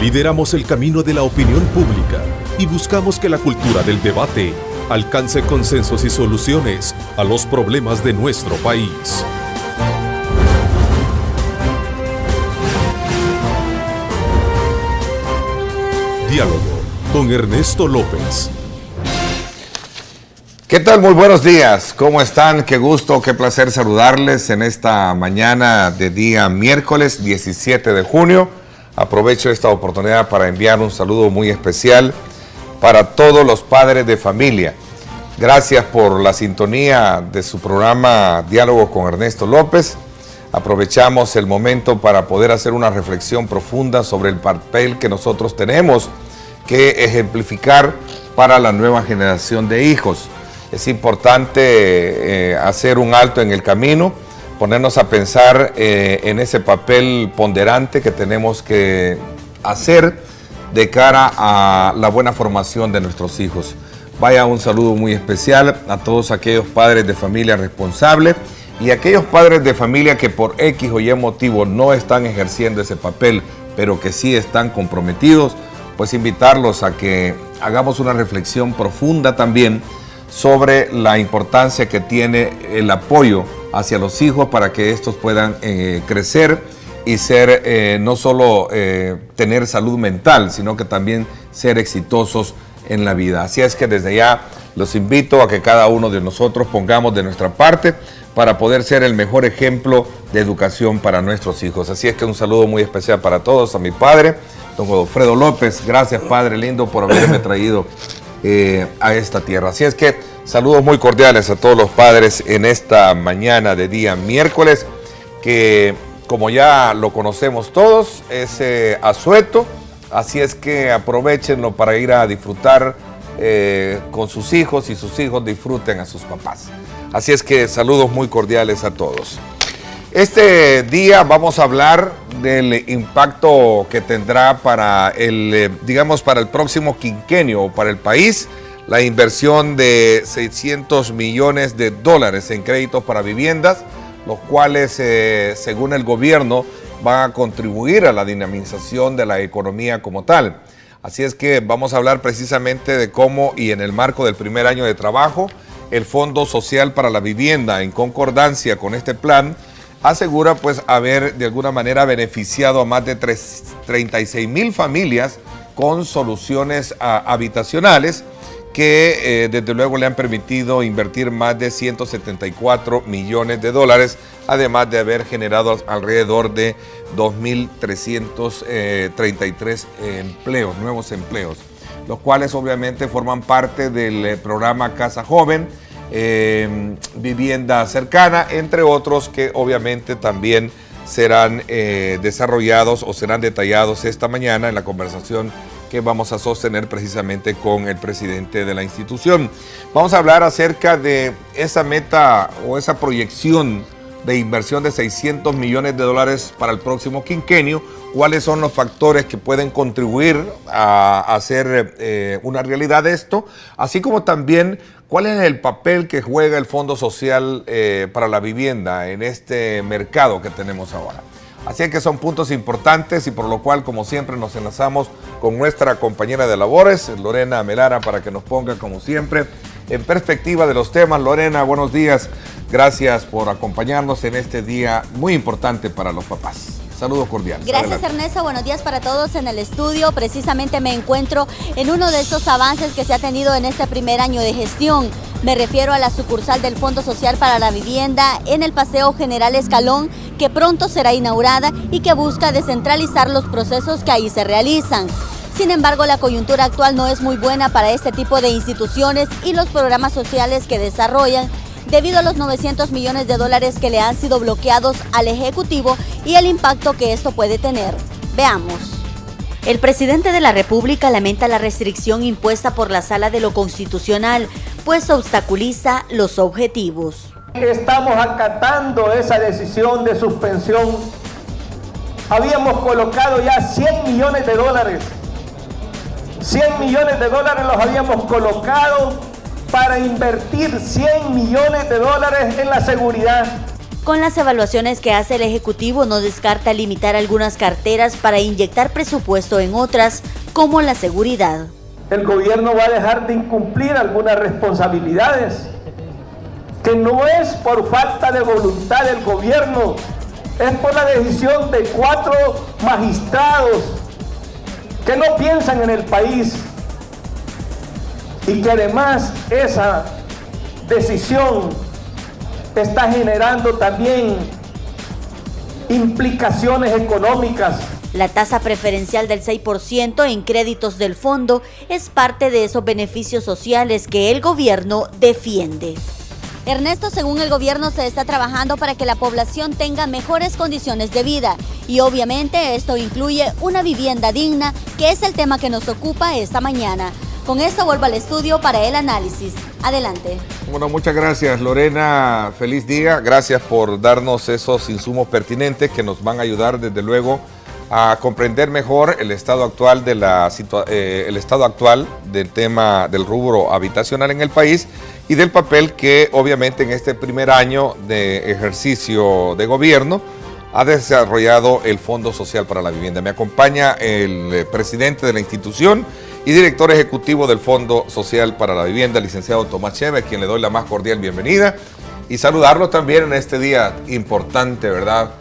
Lideramos el camino de la opinión pública y buscamos que la cultura del debate alcance consensos y soluciones a los problemas de nuestro país. Diálogo con Ernesto López. ¿Qué tal? Muy buenos días. ¿Cómo están? Qué gusto, qué placer saludarles en esta mañana de día miércoles 17 de junio. Aprovecho esta oportunidad para enviar un saludo muy especial para todos los padres de familia. Gracias por la sintonía de su programa Diálogo con Ernesto López. Aprovechamos el momento para poder hacer una reflexión profunda sobre el papel que nosotros tenemos que ejemplificar para la nueva generación de hijos. Es importante hacer un alto en el camino, ponernos a pensar en ese papel ponderante que tenemos que hacer de cara a la buena formación de nuestros hijos. Vaya un saludo muy especial a todos aquellos padres de familia responsables y aquellos padres de familia que por X o Y motivo no están ejerciendo ese papel, pero que sí están comprometidos, pues invitarlos a que hagamos una reflexión profunda también sobre la importancia que tiene el apoyo hacia los hijos para que estos puedan crecer y ser, no solo tener salud mental, sino que también ser exitosos en la vida. Así es que desde ya los invito a que cada uno de nosotros pongamos de nuestra parte para poder ser el mejor ejemplo de educación para nuestros hijos. Así es que un saludo muy especial para todos, a mi padre, don Godofredo López. Gracias, padre lindo, por haberme traído a esta tierra. Así es que saludos muy cordiales a todos los padres en esta mañana de día miércoles, que como ya lo conocemos todos, es asueto. Así es que aprovechenlo para ir a disfrutar con sus hijos y sus hijos disfruten a sus papás. Así es que saludos muy cordiales a todos. Este día vamos a hablar del impacto que tendrá para para el próximo quinquenio o para el país, la inversión de 600 millones de dólares en créditos para viviendas, los cuales, según el gobierno, van a contribuir a la dinamización de la economía como tal. Así es que vamos a hablar precisamente de cómo, y en el marco del primer año de trabajo, el Fondo Social para la Vivienda, en concordancia con este plan, asegura pues haber de alguna manera beneficiado a más de 36,000 familias con soluciones habitacionales que desde luego le han permitido invertir más de 174 millones de dólares, además de haber generado alrededor de 2.333 empleos, nuevos empleos, los cuales obviamente forman parte del programa Casa Joven, Vivienda Cercana, entre otros que obviamente también serán desarrollados o serán detallados esta mañana en la conversación que vamos a sostener precisamente con el presidente de la institución. Vamos a hablar acerca de esa meta o esa proyección de inversión de 600 millones de dólares para el próximo quinquenio, cuáles son los factores que pueden contribuir a hacer una realidad de esto, así como también cuál es el papel que juega el Fondo Social para la Vivienda en este mercado que tenemos ahora. Así que son puntos importantes y por lo cual, como siempre, nos enlazamos con nuestra compañera de labores, Lorena Melara, para que nos ponga, como siempre, en perspectiva de los temas. Lorena, buenos días. Gracias por acompañarnos en este día muy importante para los papás. Saludos cordiales. Gracias, adelante. Ernesto. Buenos días para todos en el estudio. Precisamente me encuentro en uno de estos avances que se ha tenido en este primer año de gestión. Me refiero a la sucursal del Fondo Social para la Vivienda en el Paseo General Escalón, que pronto será inaugurada y que busca descentralizar los procesos que ahí se realizan. Sin embargo, la coyuntura actual no es muy buena para este tipo de instituciones y los programas sociales que desarrollan, debido a los 900 millones de dólares que le han sido bloqueados al Ejecutivo y el impacto que esto puede tener. Veamos. El presidente de la República lamenta la restricción impuesta por la Sala de lo Constitucional, pues obstaculiza los objetivos. Estamos acatando esa decisión de suspensión. Habíamos colocado ya 100 millones de dólares. 100 millones de dólares los habíamos colocado para invertir 100 millones de dólares en la seguridad. Con las evaluaciones que hace el Ejecutivo, no descarta limitar algunas carteras para inyectar presupuesto en otras, como la seguridad. El gobierno va a dejar de incumplir algunas responsabilidades, que no es por falta de voluntad del gobierno, es por la decisión de 4 magistrados que no piensan en el país y que además esa decisión está generando también implicaciones económicas. La tasa preferencial del 6% en créditos del fondo es parte de esos beneficios sociales que el gobierno defiende. Ernesto, según el gobierno, se está trabajando para que la población tenga mejores condiciones de vida y obviamente esto incluye una vivienda digna, que es el tema que nos ocupa esta mañana. Con esto vuelvo al estudio para el análisis. Adelante. Bueno, muchas gracias, Lorena. Feliz día. Gracias por darnos esos insumos pertinentes que nos van a ayudar, desde luego, a comprender mejor el estado actual del tema del rubro habitacional en el país y del papel que obviamente en este primer año de ejercicio de gobierno ha desarrollado el Fondo Social para la Vivienda. Me acompaña el presidente de la institución y director ejecutivo del Fondo Social para la Vivienda, licenciado Tomás Cheve, a quien le doy la más cordial bienvenida y saludarlo también en este día importante, ¿verdad?,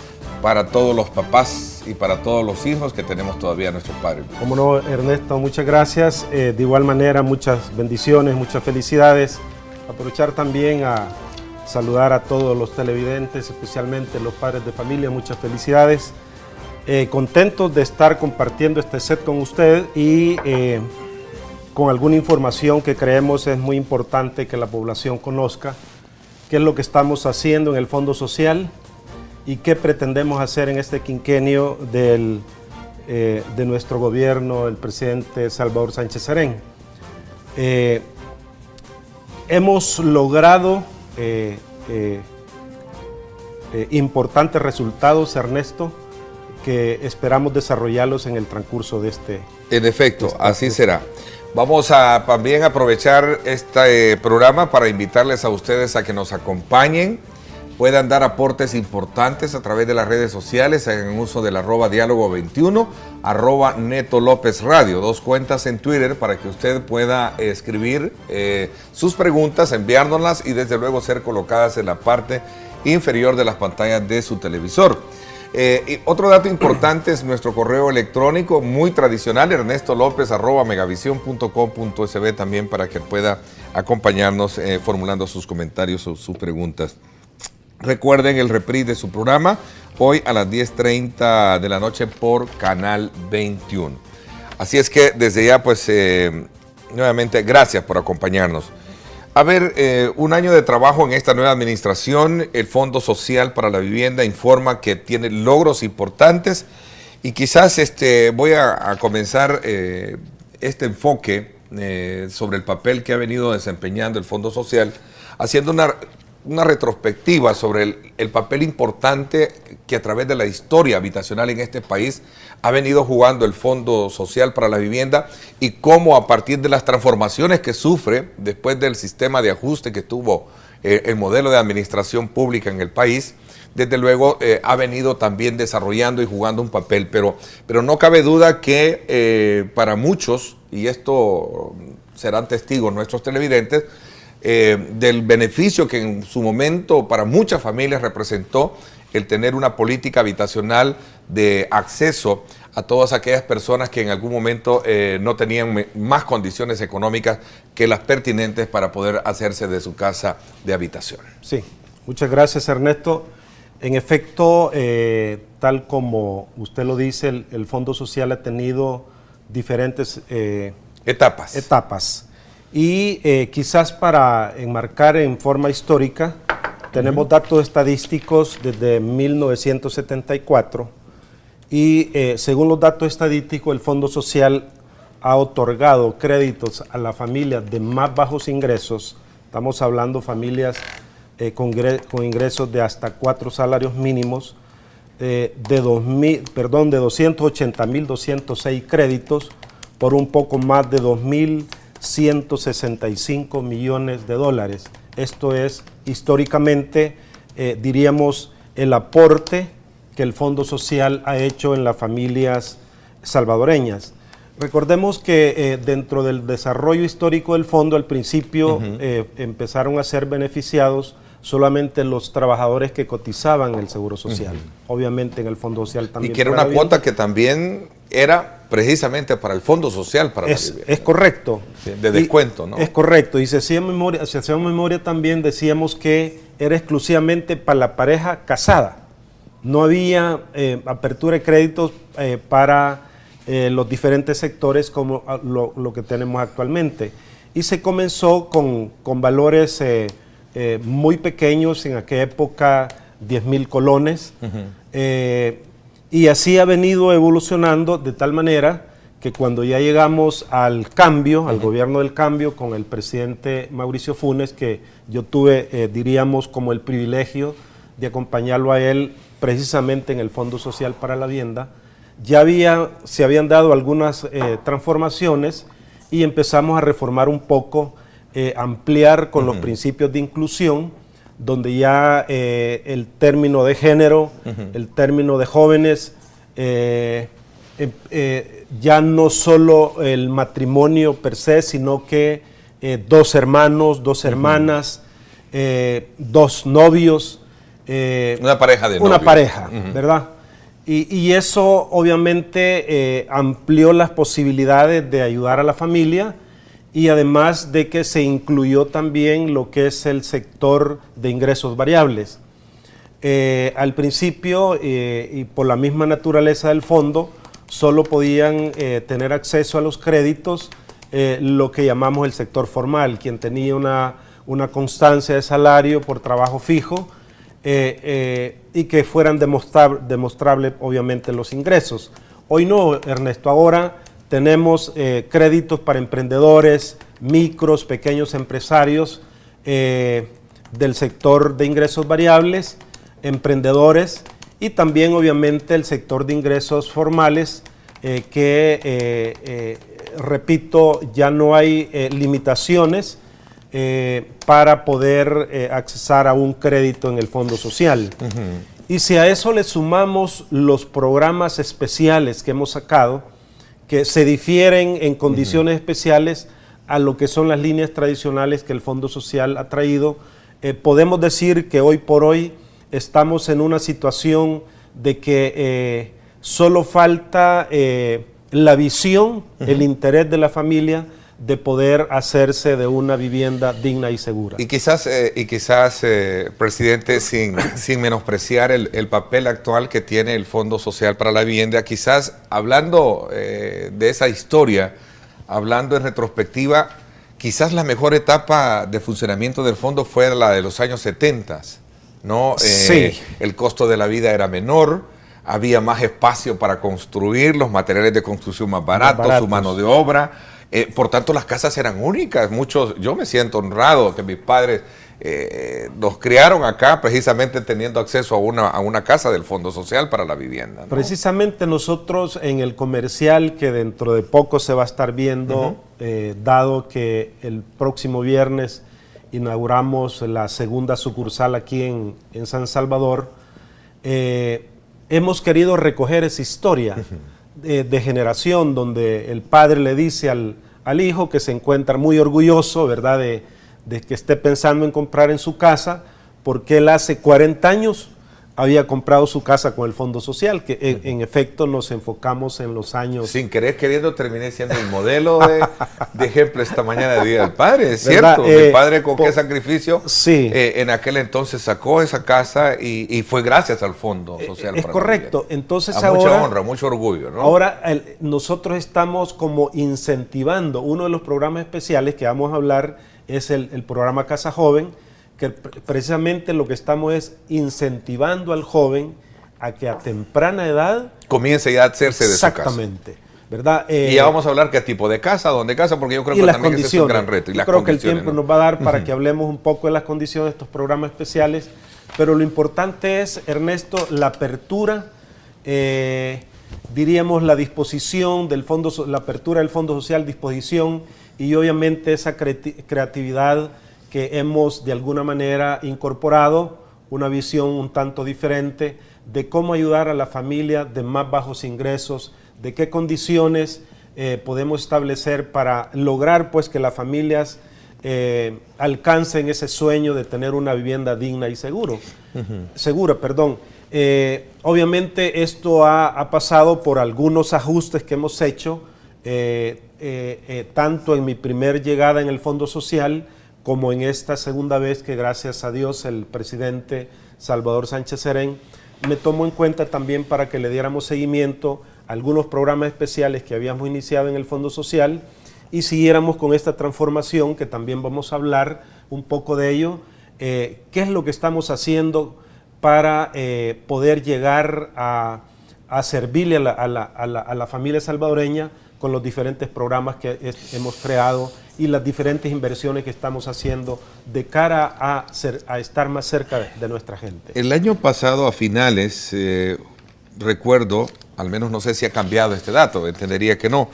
para todos los papás y para todos los hijos que tenemos todavía nuestros padres. Como no, Ernesto, muchas gracias. De igual manera, muchas bendiciones, muchas felicidades. Aprovechar también a saludar a todos los televidentes, especialmente los padres de familia, muchas felicidades. Contentos de estar compartiendo este set con usted y con alguna información que creemos es muy importante que la población conozca, qué es lo que estamos haciendo en el Fondo Social y qué pretendemos hacer en este quinquenio de nuestro gobierno, el presidente Salvador Sánchez Serén. Hemos logrado importantes resultados, Ernesto, que esperamos desarrollarlos en el transcurso de este. En efecto, así será. Vamos a también aprovechar este programa para invitarles a ustedes a que nos acompañen, puedan dar aportes importantes a través de las redes sociales, hagan uso del @diálogo21, @Neto López Radio, 2 cuentas en Twitter para que usted pueda escribir sus preguntas, enviárnoslas y desde luego ser colocadas en la parte inferior de las pantallas de su televisor. Y otro dato importante es nuestro correo electrónico, muy tradicional, ernestolopez@megavision.com.sb, también para que pueda acompañarnos formulando sus comentarios o sus preguntas. Recuerden el reprise de su programa hoy a las 10:30 de la noche por Canal 21. Así es que desde ya, pues, nuevamente, gracias por acompañarnos. A ver, un año de trabajo en esta nueva administración. El Fondo Social para la Vivienda informa que tiene logros importantes y quizás voy a comenzar este enfoque sobre el papel que ha venido desempeñando el Fondo Social, haciendo una retrospectiva sobre el papel importante que a través de la historia habitacional en este país ha venido jugando el Fondo Social para la Vivienda y cómo a partir de las transformaciones que sufre después del sistema de ajuste que tuvo el modelo de administración pública en el país, desde luego ha venido también desarrollando y jugando un papel, pero no cabe duda que para muchos, y esto serán testigos nuestros televidentes, del beneficio que en su momento para muchas familias representó el tener una política habitacional de acceso a todas aquellas personas que en algún momento no tenían más condiciones económicas que las pertinentes para poder hacerse de su casa de habitación. Sí, muchas gracias, Ernesto. En efecto, tal como usted lo dice, el Fondo Social ha tenido diferentes etapas. Y quizás para enmarcar en forma histórica, tenemos datos estadísticos desde 1974 y según los datos estadísticos, el Fondo Social ha otorgado créditos a las familias de más bajos ingresos. Estamos hablando familias con ingresos de hasta 4 salarios mínimos, de 280.206 créditos por un poco más de 2.165 millones de dólares. Esto es históricamente, diríamos, el aporte que el Fondo Social ha hecho en las familias salvadoreñas. Recordemos que dentro del desarrollo histórico del fondo, al principio empezaron a ser beneficiados solamente los trabajadores que cotizaban en el Seguro Social. Obviamente en el Fondo Social también. Y que era una cuota que también era precisamente para el Fondo Social, para la vivienda. Es correcto. Sí, de descuento, ¿no? Es correcto. Y si hacíamos memoria también, decíamos que era exclusivamente para la pareja casada. No había apertura de créditos para los diferentes sectores como lo que tenemos actualmente. Y se comenzó con valores muy pequeños, en aquella época 10,000 colones, y así ha venido evolucionando de tal manera que cuando ya llegamos al cambio, al gobierno del cambio, con el presidente Mauricio Funes, que yo tuve, diríamos, como el privilegio de acompañarlo a él precisamente en el Fondo Social para la Vivienda, ya se habían dado algunas transformaciones y empezamos a reformar un poco, ampliar con los principios de inclusión, donde ya el término de género, el término de jóvenes, ya no solo el matrimonio per se, sino que 2 hermanos, 2 hermanas, 2 novios. Una pareja de novios. Una pareja, ¿verdad? Y eso obviamente amplió las posibilidades de ayudar a la familia, y además de que se incluyó también lo que es el sector de ingresos variables. Al principio, y por la misma naturaleza del fondo, solo podían tener acceso a los créditos lo que llamamos el sector formal, quien tenía una constancia de salario por trabajo fijo, y que fueran demostrables obviamente los ingresos. Hoy no, Ernesto, ahora tenemos créditos para emprendedores, micros, pequeños empresarios del sector de ingresos variables, emprendedores, y también obviamente el sector de ingresos formales, repito, ya no hay limitaciones para poder accesar a un crédito en el Fondo Social. Y si a eso le sumamos los programas especiales que hemos sacado, que se difieren en condiciones especiales a lo que son las líneas tradicionales que el Fondo Social ha traído, podemos decir que hoy por hoy estamos en una situación de que solo falta la visión, el interés de la familia de poder hacerse de una vivienda digna y segura. Y quizás presidente, sin menospreciar el papel actual que tiene el Fondo Social para la Vivienda, quizás hablando de esa historia, hablando en retrospectiva, quizás la mejor etapa de funcionamiento del fondo fue la de los años 70, ¿no? Sí. El costo de la vida era menor, había más espacio para construir, los materiales de construcción más baratos, su mano de obra. Por tanto, las casas eran únicas. Yo me siento honrado que mis padres nos criaron acá precisamente teniendo acceso a una casa del Fondo Social para la Vivienda, ¿no? Precisamente nosotros en el comercial que dentro de poco se va a estar viendo, dado que el próximo viernes inauguramos la segunda sucursal aquí en San Salvador, hemos querido recoger esa historia de generación, donde el padre le dice al hijo, que se encuentra muy orgulloso, ¿verdad?, de que esté pensando en comprar en su casa, porque él hace 40 años había comprado su casa con el Fondo Social, que en efecto nos enfocamos en los años... Sin querer queriendo terminé siendo el modelo de ejemplo esta mañana de Día del Padre, es cierto. Mi padre con qué sacrificio en aquel entonces sacó esa casa y fue gracias al Fondo Social. Es correcto. Entonces ahora... mucha honra, mucho orgullo, ¿no? Ahora nosotros estamos como incentivando, uno de los programas especiales que vamos a hablar es el programa Casa Joven, que precisamente lo que estamos es incentivando al joven a que a temprana edad comience ya a hacerse de su casa. Exactamente, ¿verdad? Y ya vamos a hablar qué tipo de casa, dónde casa, porque yo creo que también ese es un gran reto. Yo creo que el tiempo nos va a dar para que hablemos un poco de las condiciones de estos programas especiales, pero lo importante es, Ernesto, la apertura, diríamos la disposición del fondo, la apertura del Fondo Social, disposición, y obviamente esa creatividad que hemos de alguna manera incorporado una visión un tanto diferente de cómo ayudar a la familia de más bajos ingresos, de qué condiciones podemos establecer para lograr pues que las familias alcancen ese sueño de tener una vivienda digna y segura. Obviamente esto ha pasado por algunos ajustes que hemos hecho, tanto en mi primer llegada en el Fondo Social como en esta segunda vez que, gracias a Dios, el presidente Salvador Sánchez Serén me tomó en cuenta también para que le diéramos seguimiento a algunos programas especiales que habíamos iniciado en el Fondo Social y siguiéramos con esta transformación, que también vamos a hablar un poco de ello. ¿Qué es lo que estamos haciendo para poder llegar a servirle a la familia salvadoreña con los diferentes programas que hemos creado y las diferentes inversiones que estamos haciendo de cara a estar más cerca de nuestra gente? El año pasado, a finales, recuerdo, al menos no sé si ha cambiado este dato, entendería que no,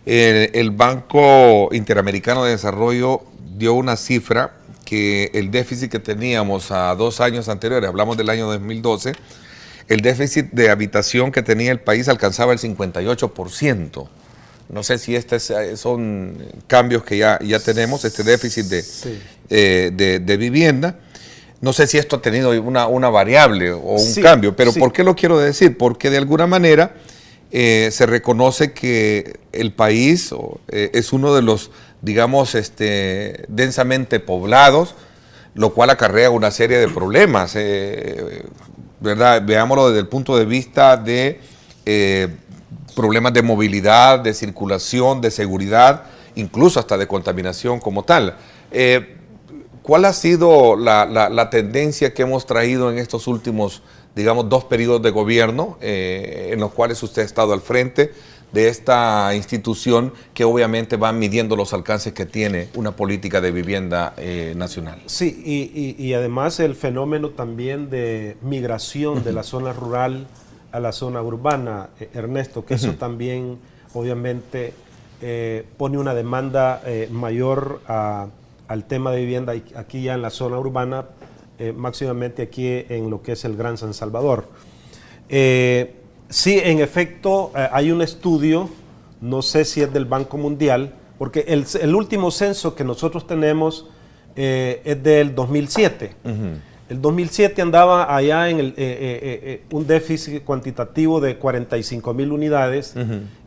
el Banco Interamericano de Desarrollo dio una cifra que el déficit que teníamos a 2 años anteriores, hablamos del año 2012, el déficit de habitación que tenía el país alcanzaba el 58%. No sé si son cambios que ya tenemos, este déficit de vivienda. No sé si esto ha tenido una variable o un cambio, pero ¿por qué lo quiero decir? Porque de alguna manera se reconoce que el país es uno de los, digamos, densamente poblados, lo cual acarrea una serie de problemas, ¿verdad? Veámoslo desde el punto de vista de problemas de movilidad, de circulación, de seguridad, incluso hasta de contaminación como tal. ¿Cuál ha sido la tendencia que hemos traído en estos últimos, digamos, 2 periodos de gobierno en los cuales usted ha estado al frente de esta institución que obviamente va midiendo los alcances que tiene una política de vivienda nacional? Sí, y además el fenómeno también de migración de la zona rural a la zona urbana, Ernesto, que eso también obviamente pone una demanda mayor al tema de vivienda aquí ya en la zona urbana, máximamente aquí en lo que es el Gran San Salvador. Sí, en efecto, hay un estudio, no sé si es del Banco Mundial, porque el último censo que nosotros tenemos es del 2007. El 2007 andaba allá en un déficit cuantitativo de 45,000 unidades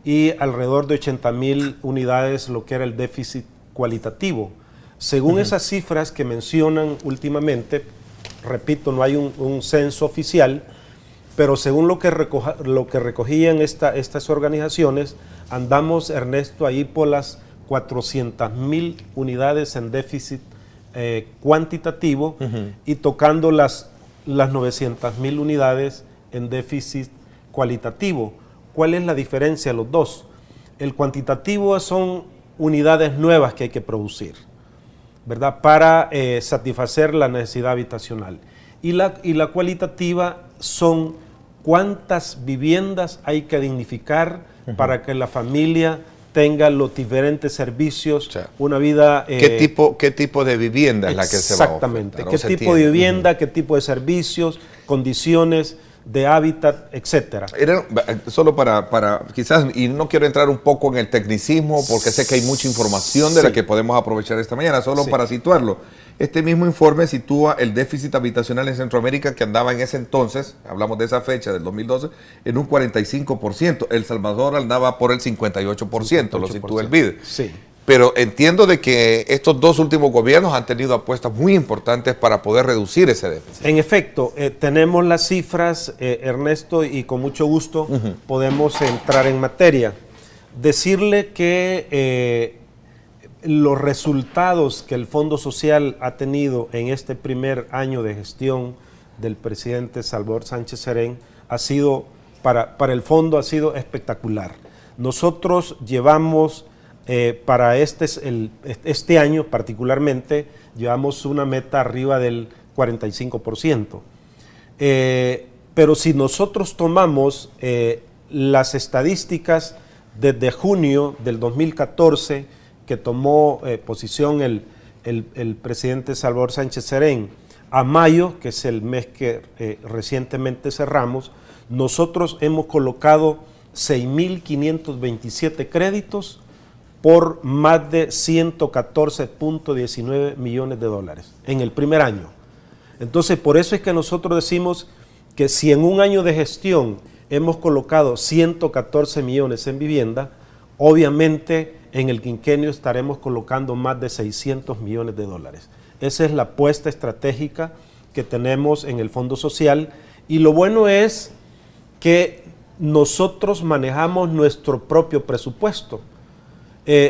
y alrededor de 80,000 unidades lo que era el déficit cualitativo. Según esas cifras que mencionan últimamente, repito, no hay un censo oficial, pero según lo que recogían estas organizaciones, andamos, Ernesto, ahí por las 400,000 unidades en déficit cuantitativo y tocando las 900,000 unidades en déficit cualitativo. ¿Cuál es la diferencia de los dos? El cuantitativo son unidades nuevas que hay que producir, ¿verdad?, para satisfacer la necesidad habitacional. Y la cualitativa son cuántas viviendas hay que dignificar para que la familia tenga los diferentes servicios, una vida... ¿Qué tipo de vivienda es la que se va a ofertar? Exactamente, qué tipo de vivienda, qué tipo de servicios, condiciones de hábitat, etcétera. Solo para quizás, y no quiero entrar un poco en el tecnicismo, porque sé que hay mucha información de la que podemos aprovechar esta mañana, solo para situarlo. Este mismo informe sitúa el déficit habitacional en Centroamérica, que andaba en ese entonces, hablamos de esa fecha, del 2012, en un 45%. El Salvador andaba por el 58%, lo sitúa el BID. Sí. Pero entiendo de que estos 2 últimos gobiernos han tenido apuestas muy importantes para poder reducir ese déficit. En efecto, tenemos las cifras, Ernesto, y con mucho gusto podemos entrar en materia. Decirle que los resultados que el Fondo Social ha tenido en este primer año de gestión del presidente Salvador Sánchez Serén ha sido, para el fondo ha sido espectacular. Nosotros llevamos para este año particularmente, llevamos una meta arriba del 45%. Pero si nosotros tomamos las estadísticas desde junio del 2014, que tomó posición el presidente Salvador Sánchez Serén, a mayo, que es el mes que recientemente cerramos, nosotros hemos colocado 6.527 créditos por más de 114.19 millones de dólares en el primer año. Entonces, por eso es que nosotros decimos que si en un año de gestión hemos colocado 114 millones en vivienda, obviamente en el quinquenio estaremos colocando más de 600 millones de dólares. Esa es la apuesta estratégica que tenemos en el Fondo Social, y lo bueno es que nosotros manejamos nuestro propio presupuesto.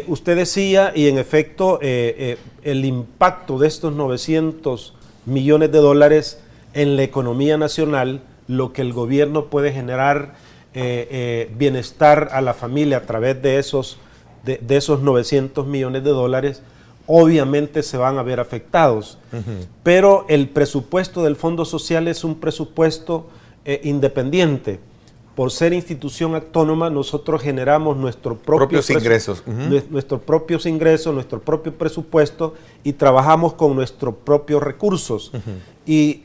Usted decía, y en efecto, el impacto de estos 900 millones de dólares en la economía nacional, lo que el gobierno puede generar bienestar a la familia a través de esos 900 millones de dólares, obviamente se van a ver afectados. Pero el presupuesto del Fondo Social es un presupuesto independiente. Por ser institución autónoma, nosotros generamos nuestros propios ingresos, nuestros propios ingresos, nuestro propio presupuesto, y trabajamos con nuestros propios recursos. Y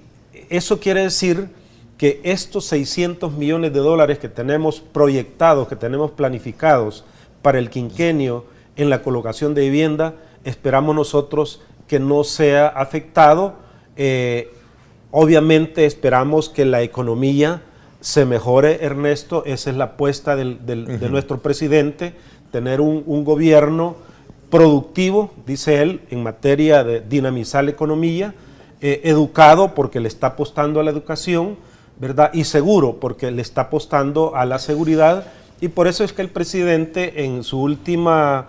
eso quiere decir que estos 600 millones de dólares que tenemos proyectados, que tenemos planificados para el quinquenio en la colocación de vivienda, esperamos nosotros que no sea afectado. Obviamente esperamos que la economía se mejore, Ernesto. Esa es la apuesta de nuestro presidente, tener un gobierno productivo, dice él, en materia de dinamizar la economía, educado porque le está apostando a la educación, ¿verdad? Y seguro porque le está apostando a la seguridad, y por eso es que el presidente en su última,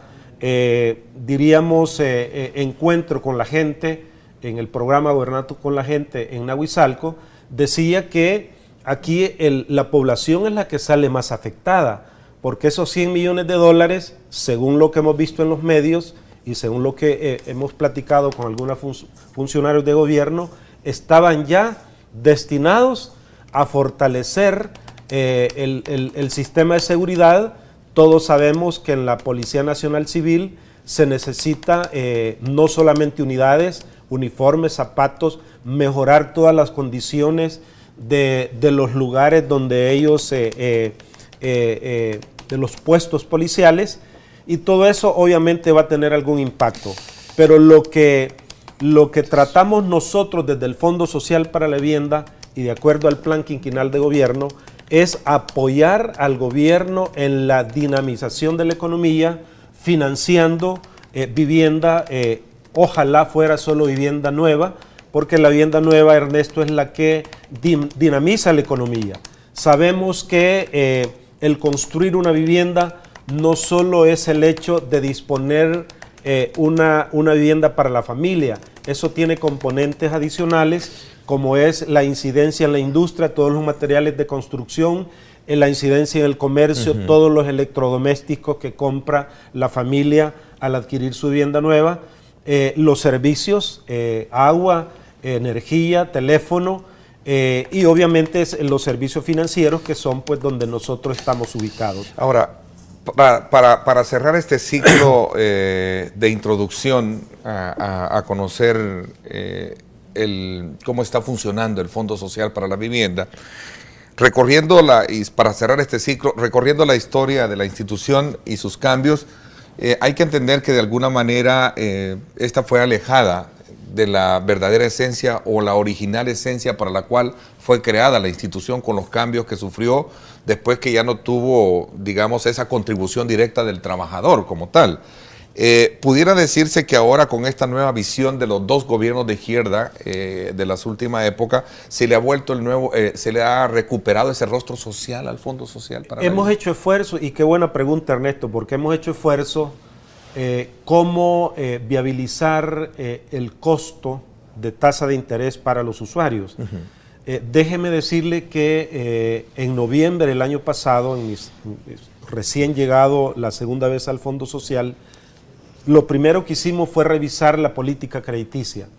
encuentro con la gente, en el programa Gobernando con la Gente en Nahuizalco, decía que aquí la población es la que sale más afectada, porque esos 100 millones de dólares, según lo que hemos visto en los medios y según lo que hemos platicado con algunos funcionarios de gobierno, estaban ya destinados a fortalecer el sistema de seguridad. Todos sabemos que en la Policía Nacional Civil se necesita no solamente unidades, uniformes, zapatos, mejorar todas las condiciones de los lugares donde ellos, de los puestos policiales, y todo eso obviamente va a tener algún impacto. Pero lo que tratamos nosotros desde el Fondo Social para la Vivienda y de acuerdo al plan quinquenal de gobierno es apoyar al gobierno en la dinamización de la economía, financiando vivienda, ojalá fuera solo vivienda nueva, porque la vivienda nueva, Ernesto, es la que dinamiza la economía. Sabemos que el construir una vivienda no solo es el hecho de disponer una vivienda para la familia, eso tiene componentes adicionales como es la incidencia en la industria, todos los materiales de construcción, la incidencia en el comercio, todos los electrodomésticos que compra la familia al adquirir su vivienda nueva, los servicios, agua, energía, teléfono, y obviamente los servicios financieros, que son pues donde nosotros estamos ubicados. Ahora, para cerrar este ciclo de introducción a conocer cómo está funcionando el Fondo Social para la Vivienda, para cerrar este ciclo, recorriendo la historia de la institución y sus cambios, hay que entender que de alguna manera esta fue alejada de la verdadera esencia o la original esencia para la cual fue creada la institución, con los cambios que sufrió después que ya no tuvo, digamos, esa contribución directa del trabajador como tal. Pudiera decirse que ahora con esta nueva visión de los dos gobiernos de izquierda de las últimas épocas, se le ha vuelto se le ha recuperado ese rostro social al Fondo Social para Hemos hecho esfuerzo, y qué buena pregunta, Ernesto, porque hemos hecho esfuerzo cómo viabilizar el costo de tasa de interés para los usuarios. Déjeme decirle que en noviembre del año pasado, recién llegado la segunda vez al Fondo Social, lo primero que hicimos fue revisar la política crediticia.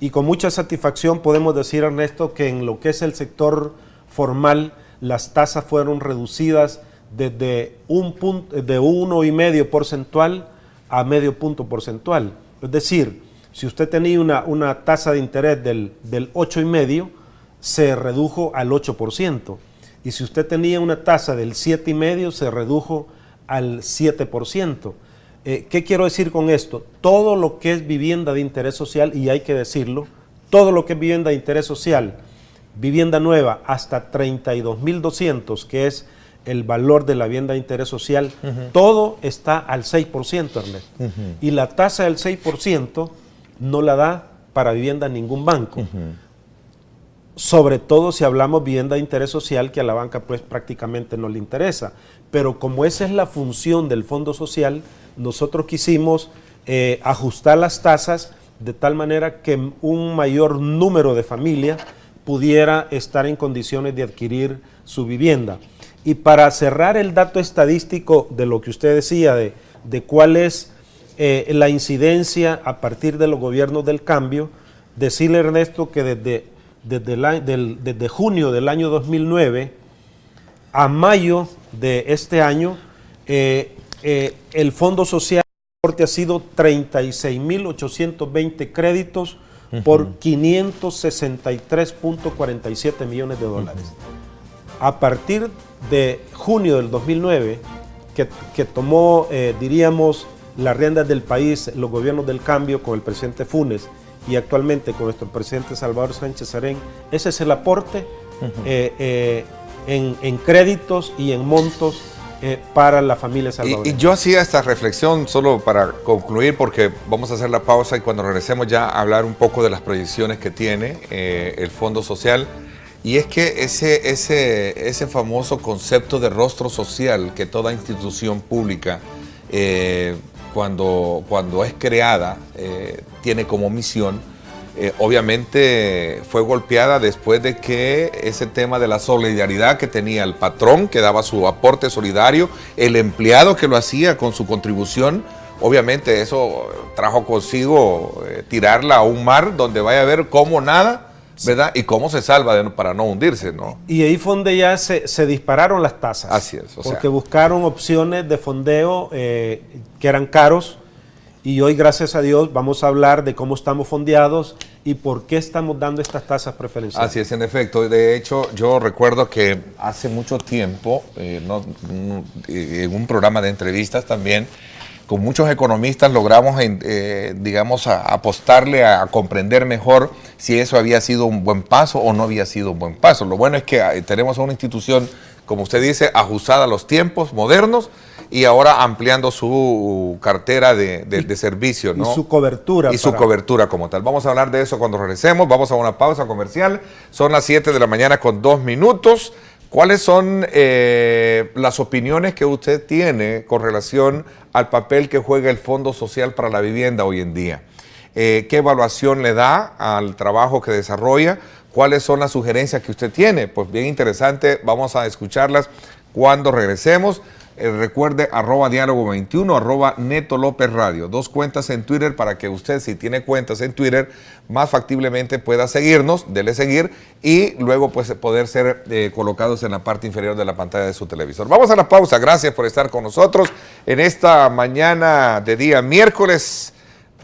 Y con mucha satisfacción podemos decir, Ernesto, que en lo que es el sector formal, las tasas fueron reducidas desde de 1,5 porcentual a medio punto porcentual. Es decir, Si usted tenía una tasa de interés del 8,5%, se redujo al 8%. Y si usted tenía una tasa del 7,5%, se redujo al 7%. ¿Qué quiero decir con esto? Todo lo que es vivienda de interés social, y hay que decirlo, todo lo que es vivienda de interés social, vivienda nueva hasta 32,200, que es el valor de la vivienda de interés social, todo está al 6%, Ernesto. Y la tasa del 6% no la da para vivienda ningún banco. Sobre todo si hablamos vivienda de interés social, que a la banca pues prácticamente no le interesa. Pero como esa es la función del Fondo Social, nosotros quisimos ajustar las tasas de tal manera que un mayor número de familias pudiera estar en condiciones de adquirir su vivienda. Y para cerrar el dato estadístico de lo que usted decía, de cuál es la incidencia a partir de los gobiernos del cambio, decirle, Ernesto, que desde junio del año 2009 a mayo de este año, el Fondo Social ha sido 36,820 créditos por 563.47 millones de dólares. A partir de junio del 2009, que tomó, diríamos, las riendas del país, los gobiernos del cambio con el presidente Funes y actualmente con nuestro presidente Salvador Sánchez Serén, ese es el aporte en créditos y en montos para la familia salvadoreña. Y yo hacía esta reflexión solo para concluir, porque vamos a hacer la pausa y cuando regresemos ya a hablar un poco de las proyecciones que tiene el Fondo Social. Y es que ese famoso concepto de rostro social que toda institución pública, cuando es creada, tiene como misión, obviamente fue golpeada después de que ese tema de la solidaridad que tenía el patrón, que daba su aporte solidario, el empleado que lo hacía con su contribución, obviamente eso trajo consigo tirarla a un mar donde vaya a ver cómo nada, ¿verdad? Y cómo se salva para no hundirse, ¿no? Y ahí fue donde ya se dispararon las tasas. Así es. Porque buscaron opciones de fondeo que eran caros, y hoy, gracias a Dios, vamos a hablar de cómo estamos fondeados y por qué estamos dando estas tasas preferenciales. Así es, en efecto. De hecho, yo recuerdo que hace mucho tiempo, en un programa de entrevistas también, con muchos economistas logramos, digamos, apostarle a comprender mejor si eso había sido un buen paso o no había sido un buen paso. Lo bueno es que tenemos una institución, como usted dice, ajustada a los tiempos modernos y ahora ampliando su cartera de servicios, ¿no? Y su cobertura. Y su cobertura como tal. Vamos a hablar de eso cuando regresemos. Vamos a una pausa comercial. Son las 7 de la mañana con 2 minutos. ¿Cuáles son las opiniones que usted tiene con relación al papel que juega el Fondo Social para la Vivienda hoy en día? ¿Qué evaluación le da al trabajo que desarrolla? ¿Cuáles son las sugerencias que usted tiene? Pues bien interesante, vamos a escucharlas cuando regresemos. Recuerde @diálogo21, @Neto López Radio. 2 cuentas en Twitter para que usted, si tiene cuentas en Twitter, más factiblemente pueda seguirnos, dele seguir y luego pues poder ser colocados en la parte inferior de la pantalla de su televisor. Vamos a la pausa. Gracias por estar con nosotros en esta mañana de día miércoles,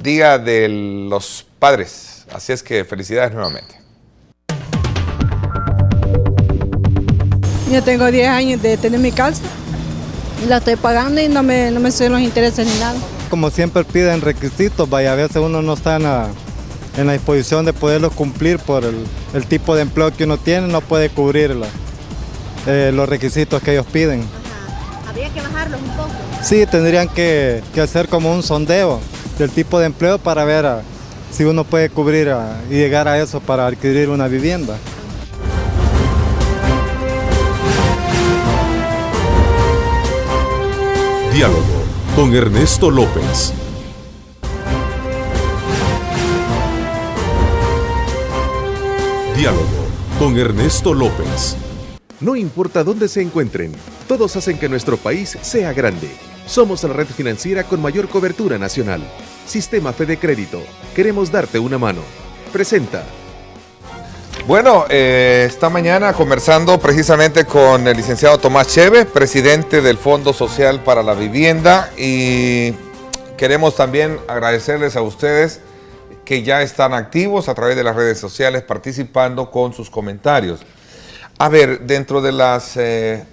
Día de los Padres. Así es que felicidades nuevamente. Yo tengo 10 años de tener mi casa. La estoy pagando y no me suben los intereses ni nada. Como siempre piden requisitos, vaya, a veces uno no está en la disposición de poderlos cumplir por el tipo de empleo que uno tiene, no puede cubrir los requisitos que ellos piden. Ajá. ¿Habría que bajarlos un poco? Sí, tendrían que hacer como un sondeo del tipo de empleo para ver si uno puede cubrir y llegar a eso para adquirir una vivienda. Diálogo con Ernesto López. Diálogo con Ernesto López. No importa dónde se encuentren, todos hacen que nuestro país sea grande. Somos la red financiera con mayor cobertura nacional. Sistema Fede Crédito. Queremos darte una mano. Presenta. Bueno, esta mañana conversando precisamente con el licenciado Tomás Cheve, presidente del Fondo Social para la Vivienda, y queremos también agradecerles a ustedes que ya están activos a través de las redes sociales participando con sus comentarios. A ver, dentro de las,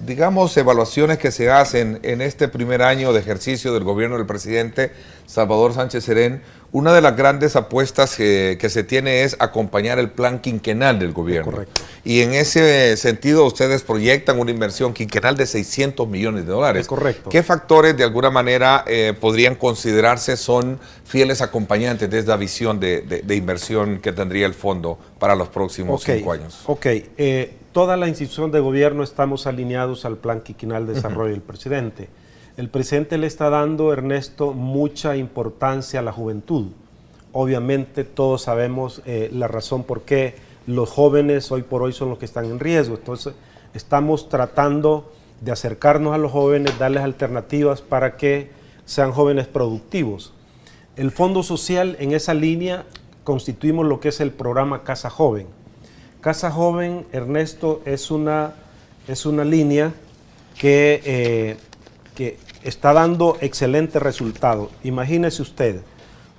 digamos, evaluaciones que se hacen en este primer año de ejercicio del gobierno del presidente Salvador Sánchez Serén, una de las grandes apuestas que se tiene es acompañar el plan quinquenal del gobierno. Correcto. Y en ese sentido ustedes proyectan una inversión quinquenal de 600 millones de dólares. Correcto. ¿Qué factores de alguna manera podrían considerarse son fieles acompañantes de esta visión de inversión que tendría el fondo para los próximos 5 años? Toda la institución de gobierno estamos alineados al plan quinquenal de desarrollo del presidente. El presidente le está dando, Ernesto, mucha importancia a la juventud. Obviamente todos sabemos la razón por qué los jóvenes hoy por hoy son los que están en riesgo. Entonces estamos tratando de acercarnos a los jóvenes, darles alternativas para que sean jóvenes productivos. El Fondo Social, en esa línea constituimos lo que es el programa Casa Joven. Casa Joven, Ernesto, es una línea que está dando excelentes resultados. Imagínese usted,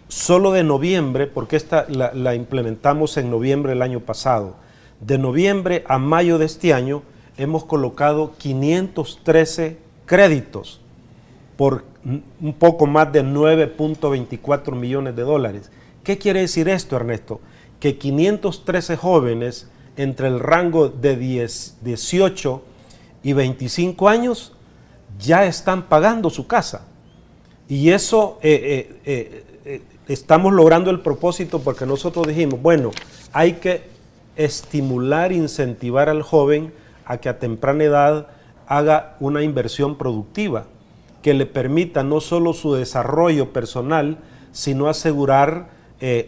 solo de noviembre, porque esta la implementamos en noviembre del año pasado, de noviembre a mayo de este año hemos colocado 513 créditos por un poco más de 9.24 millones de dólares. ¿Qué quiere decir esto, Ernesto? Que 513 jóvenes entre el rango de 18 y 25 años ya están pagando su casa. Y eso estamos logrando el propósito porque nosotros dijimos, bueno, hay que estimular, incentivar al joven a que a temprana edad haga una inversión productiva que le permita no solo su desarrollo personal, sino asegurar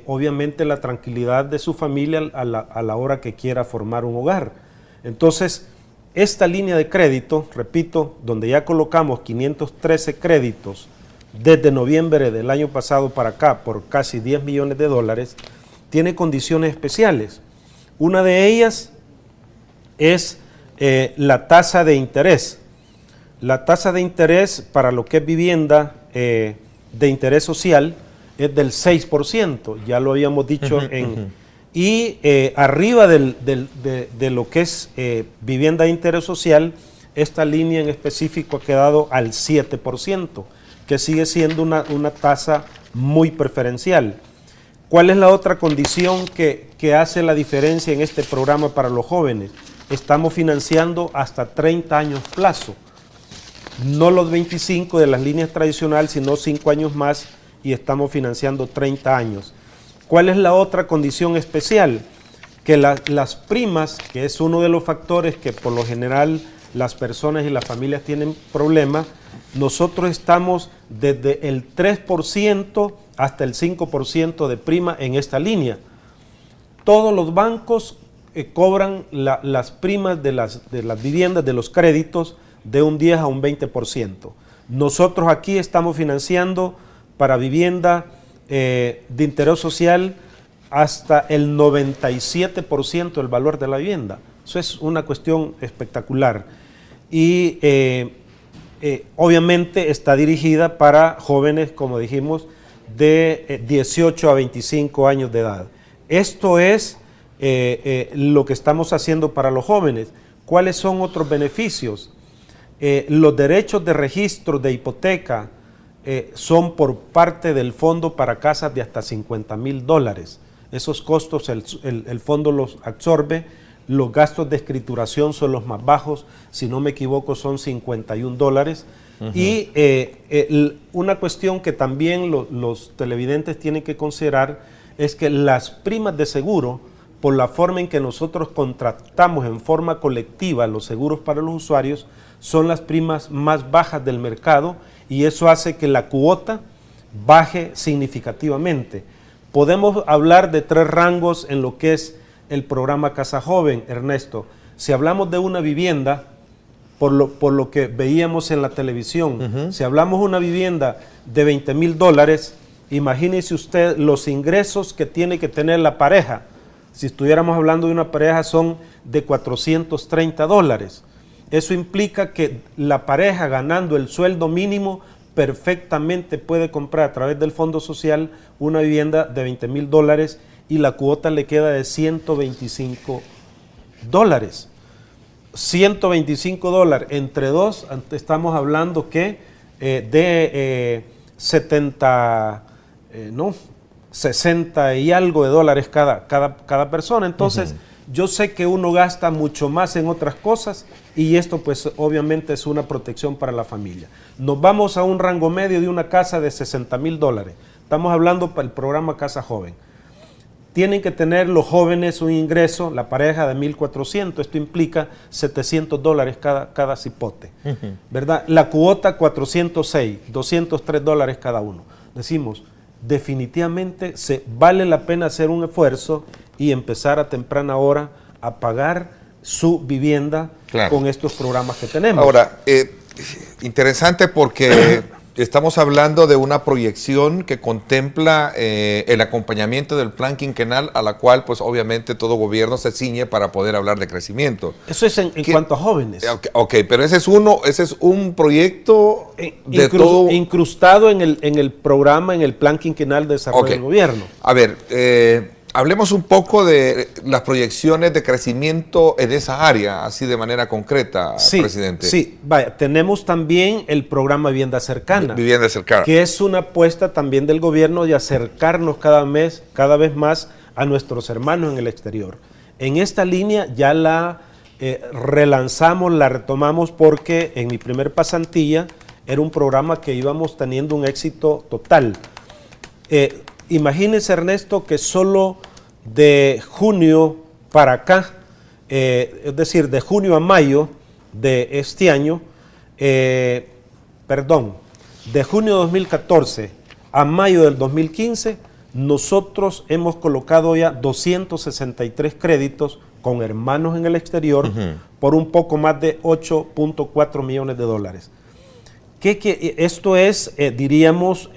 obviamente la tranquilidad de su familia a la hora que quiera formar un hogar. Entonces, esta línea de crédito, repito, donde ya colocamos 513 créditos desde noviembre del año pasado para acá por casi 10 millones de dólares, tiene condiciones especiales. Una de ellas es la tasa de interés. La tasa de interés para lo que es vivienda de interés social es del 6%, ya lo habíamos dicho y arriba de lo que es vivienda de interés social, esta línea en específico ha quedado al 7%, que sigue siendo una tasa muy preferencial. ¿Cuál es la otra condición que hace la diferencia en este programa para los jóvenes? Estamos financiando hasta 30 años plazo, no los 25 de las líneas tradicionales, sino 5 años más, y estamos financiando 30 años. ¿Cuál es la otra condición especial? Que las primas, que es uno de los factores que por lo general las personas y las familias tienen problemas, nosotros estamos desde el 3% hasta el 5% de prima en esta línea. Todos los bancos cobran las primas de las viviendas, de los créditos, de un 10 a un 20%. Nosotros aquí estamos financiando para vivienda de interés social hasta el 97% del valor de la vivienda. Eso es una cuestión espectacular. Y obviamente está dirigida para jóvenes, como dijimos, de 18 a 25 años de edad. Esto es lo que estamos haciendo para los jóvenes. ¿Cuáles son otros beneficios? Los derechos de registro de hipoteca son por parte del fondo para casas de hasta $50,000. Esos costos el fondo los absorbe. Los gastos de escrituración son los más bajos, si no me equivoco son $51. Y una cuestión que también los televidentes tienen que considerar es que las primas de seguro, por la forma en que nosotros contratamos en forma colectiva los seguros para los usuarios, son las primas más bajas del mercado, y eso hace que la cuota baje significativamente. Podemos hablar de 3 rangos en lo que es el programa Casa Joven, Ernesto. Si hablamos de una vivienda, por lo que veíamos en la televisión, si hablamos de una vivienda de $20,000, imagínese usted los ingresos que tiene que tener la pareja. Si estuviéramos hablando de una pareja, son de $430. Eso implica que la pareja, ganando el sueldo mínimo, perfectamente puede comprar a través del Fondo Social una vivienda de $20,000 y la cuota le queda de $125. $125 entre dos, estamos hablando que de 60 y algo de dólares cada persona. Entonces, yo sé que uno gasta mucho más en otras cosas y esto pues obviamente es una protección para la familia. Nos vamos a un rango medio de una casa de $60,000. Estamos hablando para el programa Casa Joven. Tienen que tener los jóvenes un ingreso, la pareja, de $1,400. Esto implica $700 cada cipote, ¿verdad? La cuota $406, $203 cada uno. Decimos, definitivamente vale la pena hacer un esfuerzo y empezar a temprana hora a pagar su vivienda con estos programas que tenemos. Ahora, interesante porque estamos hablando de una proyección que contempla el acompañamiento del plan quinquenal, a la cual pues obviamente todo gobierno se ciñe para poder hablar de crecimiento. Eso es en cuanto a jóvenes. Ok, pero ese es un proyecto de todo... incrustado en el programa, en el plan quinquenal de desarrollo del gobierno. A ver, hablemos un poco de las proyecciones de crecimiento en esa área, así de manera concreta, presidente. Sí, vaya, tenemos también el programa Vivienda Cercana. Vivienda Cercana. Que es una apuesta también del gobierno de acercarnos cada vez más a nuestros hermanos en el exterior. En esta línea ya la relanzamos, la retomamos porque en mi primer pasantía era un programa que íbamos teniendo un éxito total. Imagínense, Ernesto, que solo de junio para acá, es decir, de junio a mayo de este año, de junio de 2014 a mayo del 2015, nosotros hemos colocado ya 263 créditos con hermanos en el exterior por un poco más de $8.4 millones. Esto es, diríamos,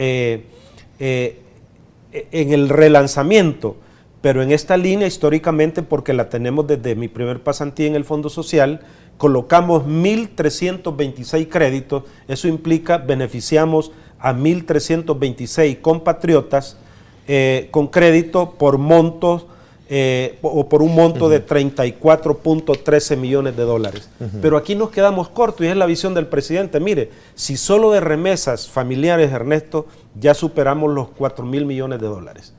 en el relanzamiento, pero en esta línea históricamente, porque la tenemos desde mi primer pasantía en el Fondo Social, colocamos 1.326 créditos. Eso implica beneficiamos a 1.326 compatriotas con crédito por montos o por un monto de $34.13 millones. Pero aquí nos quedamos cortos y es la visión del presidente. Mire, si solo de remesas familiares, Ernesto, ya superamos los $4,000 millones.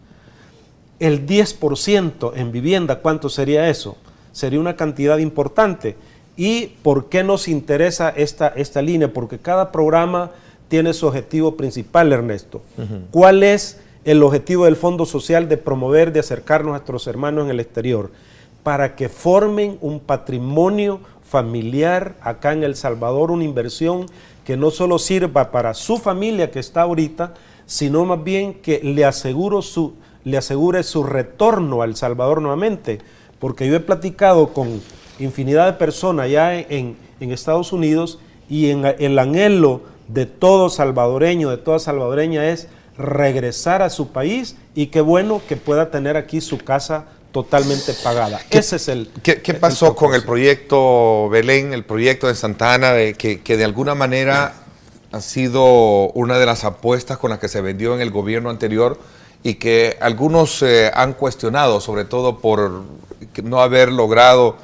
El 10% en vivienda, ¿cuánto sería eso? Sería una cantidad importante. ¿Y por qué nos interesa esta línea? Porque cada programa tiene su objetivo principal, Ernesto. ¿Cuál es el objetivo del Fondo Social? De promover, de acercarnos a nuestros hermanos en el exterior, para que formen un patrimonio familiar acá en El Salvador, una inversión que no solo sirva para su familia que está ahorita, sino más bien que le asegure su retorno a El Salvador nuevamente, porque yo he platicado con infinidad de personas allá en Estados Unidos y el anhelo de todo salvadoreño, de toda salvadoreña es regresar a su país y qué bueno que pueda tener aquí su casa totalmente pagada. Ese es el... ¿Qué pasó con el proyecto Belén, el proyecto de Santa Ana, que de alguna manera ha sido una de las apuestas con las que se vendió en el gobierno anterior y que algunos han cuestionado, sobre todo por no haber logrado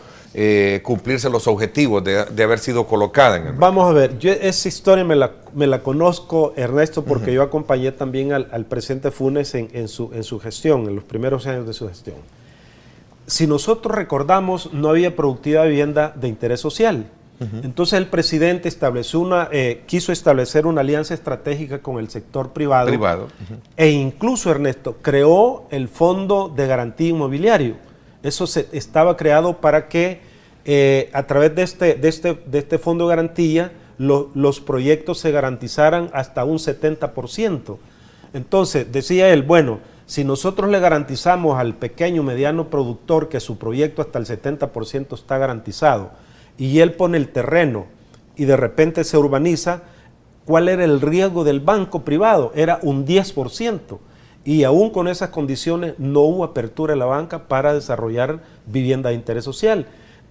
cumplirse los objetivos de haber sido colocada en el... Vamos a ver, yo esa historia me la conozco, Ernesto, porque yo acompañé también al presidente Funes en su gestión, en los primeros años de su gestión. Si nosotros recordamos, no había productividad de vivienda de interés social. Entonces el presidente quiso establecer una alianza estratégica con el sector privado. E incluso, Ernesto, creó el Fondo de Garantía Inmobiliario. Eso estaba creado para que a través de este fondo de garantía los proyectos se garantizaran hasta un 70%. Entonces decía él, bueno, si nosotros le garantizamos al pequeño mediano productor que su proyecto hasta el 70% está garantizado y él pone el terreno y de repente se urbaniza, ¿cuál era el riesgo del banco privado? Era un 10%. Y aún con esas condiciones no hubo apertura de la banca para desarrollar vivienda de interés social.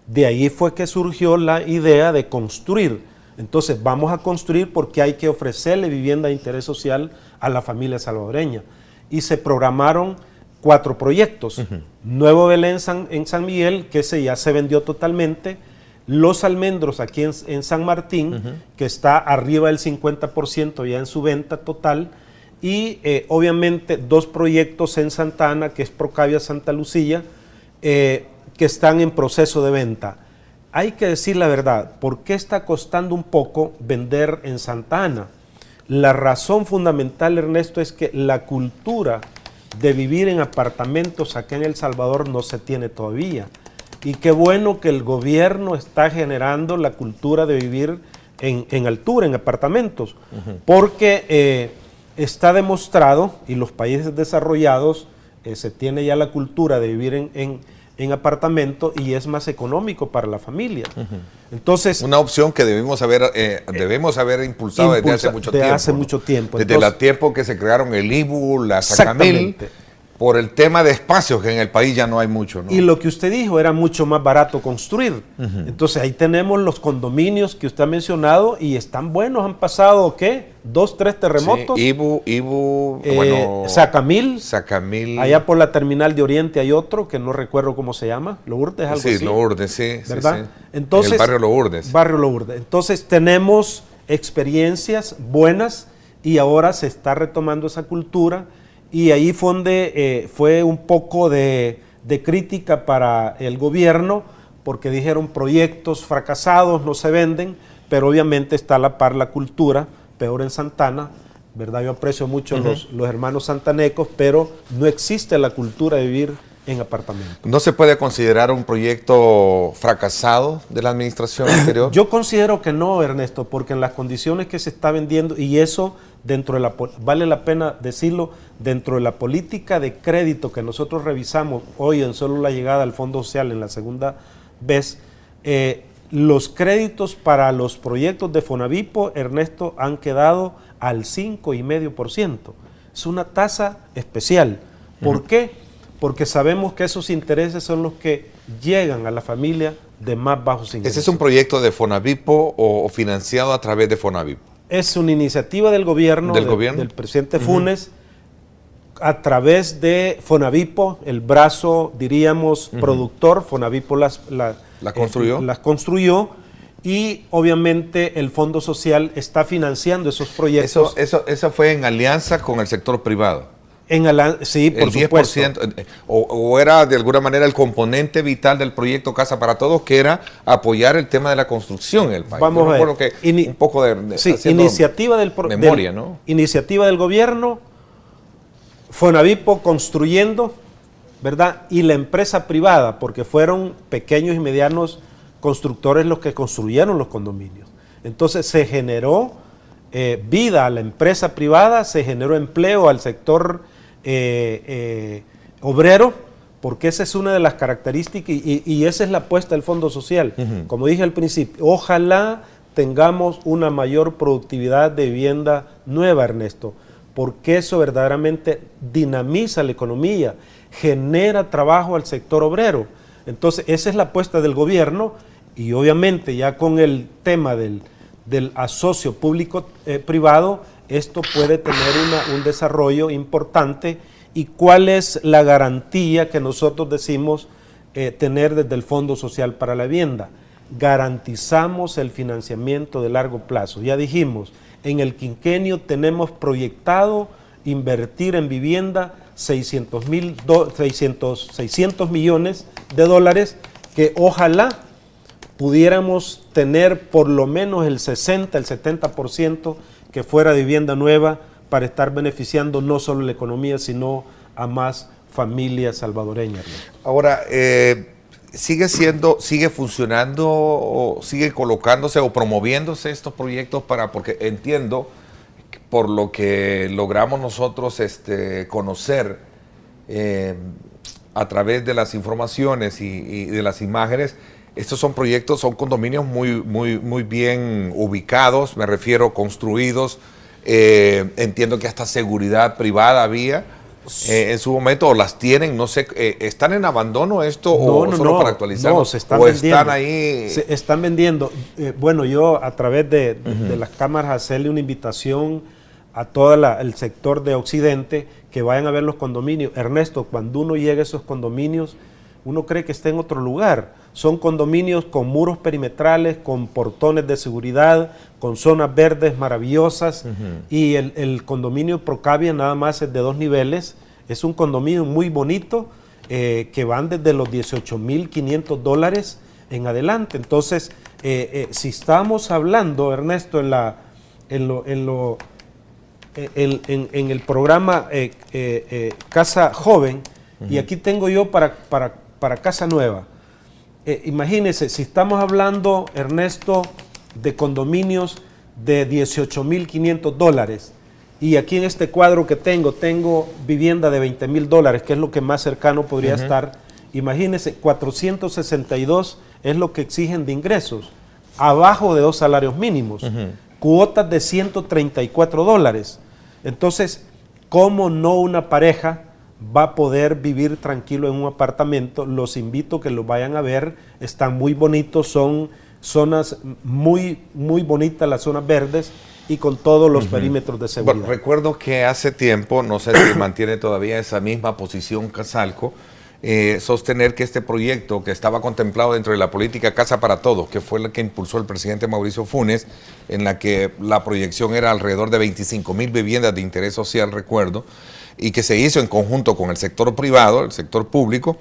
De ahí fue que surgió la idea de construir. Entonces vamos a construir porque hay que ofrecerle vivienda de interés social a la familia salvadoreña. Y se programaron 4 proyectos. Nuevo Belén en San Miguel, que ese ya se vendió totalmente. Los Almendros aquí en San Martín, que está arriba del 50% ya en su venta total. Y obviamente 2 proyectos en Santa Ana, que es Procavia Santa Lucía, que están en proceso de venta. Hay que decir la verdad, ¿por qué está costando un poco vender en Santa Ana? La razón fundamental, Ernesto, es que la cultura de vivir en apartamentos acá en El Salvador no se tiene todavía. Y qué bueno que el gobierno está generando la cultura de vivir en altura, en apartamentos, porque está demostrado, y los países desarrollados se tiene ya la cultura de vivir en apartamento y es más económico para la familia. Entonces, una opción que debemos haber impulsado desde hace mucho tiempo. Desde el tiempo que se crearon el IBU, la Sacamil, por el tema de espacios, que en el país ya no hay mucho, ¿no? Y lo que usted dijo, era mucho más barato construir. Entonces ahí tenemos los condominios que usted ha mencionado y están buenos, han pasado, ¿qué? 2, 3 terremotos. Sí, IBU, Sacamil, allá por la terminal de Oriente hay otro que no recuerdo cómo se llama, Lourdes, algo así. Sí, Lourdes, sí. ¿Verdad? Sí. Entonces, en el barrio Lourdes. Barrio Lourdes. Entonces tenemos experiencias buenas y ahora se está retomando esa cultura. Y ahí fue un poco de crítica para el gobierno, porque dijeron proyectos fracasados no se venden, pero obviamente está a la par la cultura, peor en Santana, ¿verdad? Yo aprecio mucho los hermanos santanecos, pero no existe la cultura de vivir en apartamentos. ¿No se puede considerar un proyecto fracasado de la administración anterior? Yo considero que no, Ernesto, porque en las condiciones que se está vendiendo, y eso vale la pena decirlo, dentro de la política de crédito que nosotros revisamos hoy en solo la llegada al Fondo Social en la segunda vez, los créditos para los proyectos de Fonavipo, Ernesto, han quedado al 5,5%. Es una tasa especial. ¿Por qué? Porque sabemos que esos intereses son los que llegan a la familia de más bajos ingresos. ¿Ese es un proyecto de Fonavipo o financiado a través de Fonavipo? Es una iniciativa del gobierno, del presidente Funes, a través de Fonavipo, el brazo, diríamos, productor. Fonavipo las construyó y obviamente el Fondo Social está financiando esos proyectos. Eso fue en alianza con el sector privado. Sí, por supuesto. O era de alguna manera el componente vital del proyecto Casa para Todos, que era apoyar el tema de la construcción en el país. Vamos a ver. Un poco de iniciativa memoria, ¿no? Iniciativa del gobierno, Fonavipo construyendo, ¿verdad? Y la empresa privada, porque fueron pequeños y medianos constructores los que construyeron los condominios. Entonces se generó vida a la empresa privada, se generó empleo al sector obrero, porque esa es una de las características y esa es la apuesta del Fondo Social. Como dije al principio, ojalá tengamos una mayor productividad de vivienda nueva, Ernesto, porque eso verdaderamente dinamiza la economía, genera trabajo al sector obrero. Entonces esa es la apuesta del gobierno y obviamente ya con el tema del asocio público-privado, esto puede tener un desarrollo importante. ¿Y cuál es la garantía que nosotros decimos tener desde el Fondo Social para la Vivienda? Garantizamos el financiamiento de largo plazo. Ya dijimos, en el quinquenio tenemos proyectado invertir en vivienda 600 millones de dólares que ojalá pudiéramos tener por lo menos el 60, el 70% que fuera de vivienda nueva para estar beneficiando no solo la economía, sino a más familias salvadoreñas. Ahora, ¿sigue funcionando o sigue colocándose o promoviéndose estos proyectos porque entiendo, por lo que logramos nosotros conocer a través de las informaciones y de las imágenes, estos son proyectos, son condominios muy bien ubicados, me refiero construidos, entiendo que hasta seguridad privada había, en su momento, o las tienen, no sé, ¿están en abandono esto o solo para actualizar? No, se están ¿O vendiendo. están ahí? Se están vendiendo. Bueno, yo a través de las cámaras hacerle una invitación a todo el sector de Occidente que vayan a ver los condominios. Ernesto, cuando uno llega a esos condominios, uno cree que está en otro lugar. Son condominios con muros perimetrales, con portones de seguridad, con zonas verdes maravillosas, y el condominio Procavia nada más es de 2 niveles. Es un condominio muy bonito, que van desde los $18,500 en adelante. Entonces, si estamos hablando, Ernesto, en el programa Casa Joven, y aquí tengo yo para Casa Nueva. Imagínense, si estamos hablando, Ernesto, de condominios de $18,500, y aquí en este cuadro que tengo vivienda de $20,000, que es lo que más cercano podría estar. Imagínense, 462 es lo que exigen de ingresos, abajo de 2 salarios mínimos, cuotas de $134. Entonces, ¿cómo no una pareja va a poder vivir tranquilo en un apartamento? Los invito a que los vayan a ver, están muy bonitos, son zonas muy, muy bonitas, las zonas verdes, y con todos los perímetros de seguridad. Bueno, recuerdo que hace tiempo, no sé si mantiene todavía esa misma posición Casalco, sostener que este proyecto que estaba contemplado dentro de la política Casa para Todos, que fue la que impulsó el presidente Mauricio Funes, en la que la proyección era alrededor de 25,000 viviendas de interés social, recuerdo, y que se hizo en conjunto con el sector privado, el sector público,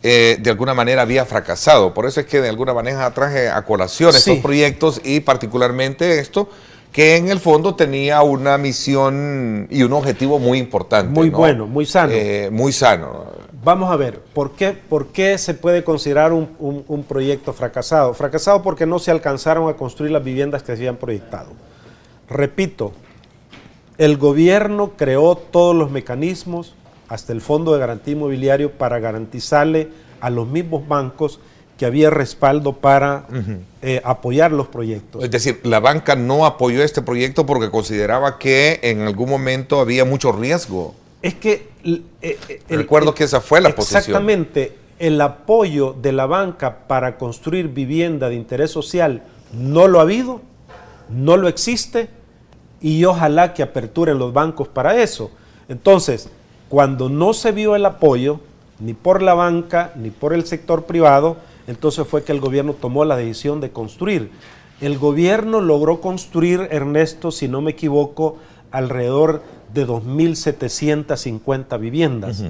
de alguna manera había fracasado. Por eso es que de alguna manera traje a colación estos proyectos, y particularmente esto, que en el fondo tenía una misión y un objetivo muy importante. Muy bueno, muy sano. Muy sano. Vamos a ver, ¿por qué se puede considerar un proyecto fracasado? Fracasado porque no se alcanzaron a construir las viviendas que se habían proyectado. Repito, el gobierno creó todos los mecanismos, hasta el Fondo de Garantía Inmobiliario, para garantizarle a los mismos bancos que había respaldo para apoyar los proyectos. Es decir, la banca no apoyó este proyecto porque consideraba que en algún momento había mucho riesgo. Es que... recuerdo que esa fue la posición. Exactamente. El apoyo de la banca para construir vivienda de interés social no lo ha habido, no lo existe, y ojalá que aperturen los bancos para eso. Entonces, cuando no se vio el apoyo, ni por la banca, ni por el sector privado, entonces fue que el gobierno tomó la decisión de construir. El gobierno logró construir, Ernesto, si no me equivoco, alrededor de 2,750 viviendas.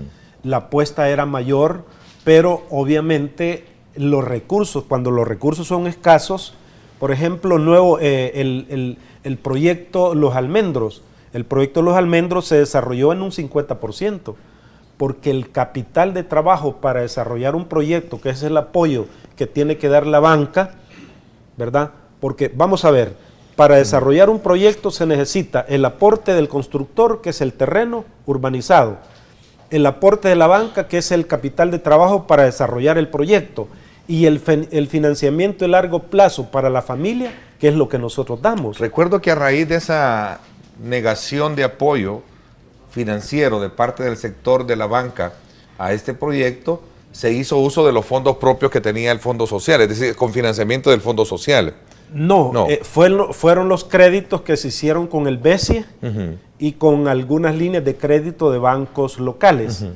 La apuesta era mayor, pero obviamente los recursos, cuando los recursos son escasos, por ejemplo, el proyecto Los Almendros. El proyecto Los Almendros se desarrolló en un 50%, porque el capital de trabajo para desarrollar un proyecto, que es el apoyo que tiene que dar la banca, ¿verdad? Porque, vamos a ver, para desarrollar un proyecto se necesita el aporte del constructor, que es el terreno urbanizado, el aporte de la banca, que es el capital de trabajo para desarrollar el proyecto, y el financiamiento de largo plazo para la familia, que es lo que nosotros damos. Recuerdo que a raíz de esa negación de apoyo financiero de parte del sector de la banca a este proyecto, se hizo uso de los fondos propios que tenía el Fondo Social, es decir, con financiamiento del Fondo Social. No. Fueron los créditos que se hicieron con el BESIE y con algunas líneas de crédito de bancos locales.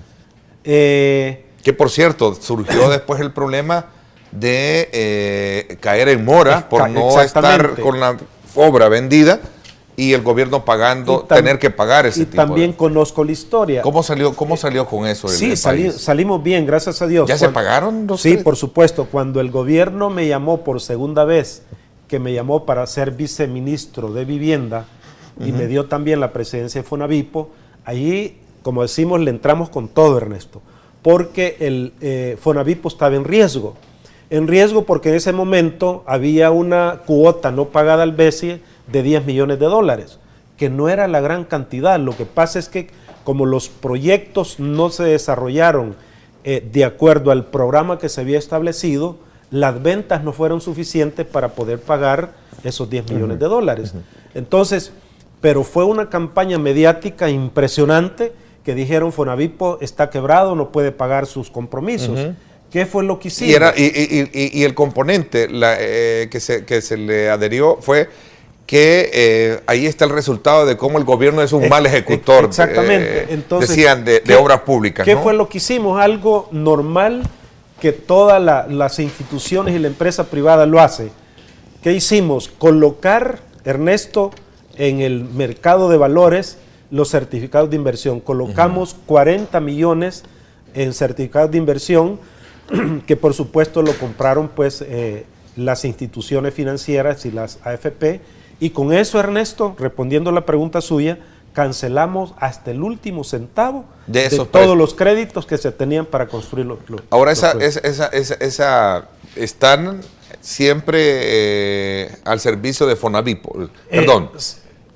Que por cierto, surgió después el problema de caer en mora por no estar con la obra vendida y el gobierno pagando, tener que pagar ese tipo. Y también conozco la historia. ¿Cómo salió con eso? Sí, salimos bien, gracias a Dios. ¿Ya se pagaron los créditos? Sí, por supuesto. Cuando el gobierno me llamó por segunda vez, que me llamó para ser viceministro de Vivienda, y me dio también la presidencia de Fonavipo, ahí, como decimos, le entramos con todo, Ernesto, porque el Fonavipo estaba en riesgo. En riesgo porque en ese momento había una cuota no pagada al BESIE de $10 millones, que no era la gran cantidad. Lo que pasa es que como los proyectos no se desarrollaron de acuerdo al programa que se había establecido, las ventas no fueron suficientes para poder pagar esos $10 millones. Entonces, pero fue una campaña mediática impresionante que dijeron Fonavipo está quebrado, no puede pagar sus compromisos. ¿Qué fue lo que hicimos? Y el componente que se le adherió fue que ahí está el resultado de cómo el gobierno es un mal ejecutor. Exactamente. Entonces, decían de obras públicas. ¿Qué ¿no? fue lo que hicimos? Algo normal que todas las instituciones y la empresa privada lo hace. ¿Qué hicimos? Colocar, Ernesto, en el mercado de valores los certificados de inversión. Colocamos 40 millones en certificados de inversión que por supuesto lo compraron pues las instituciones financieras y las AFP, y con eso, Ernesto, respondiendo a la pregunta suya, cancelamos hasta el último centavo de todos los créditos que se tenían para construir los Ahora están siempre al servicio de Fonavipo. Perdón.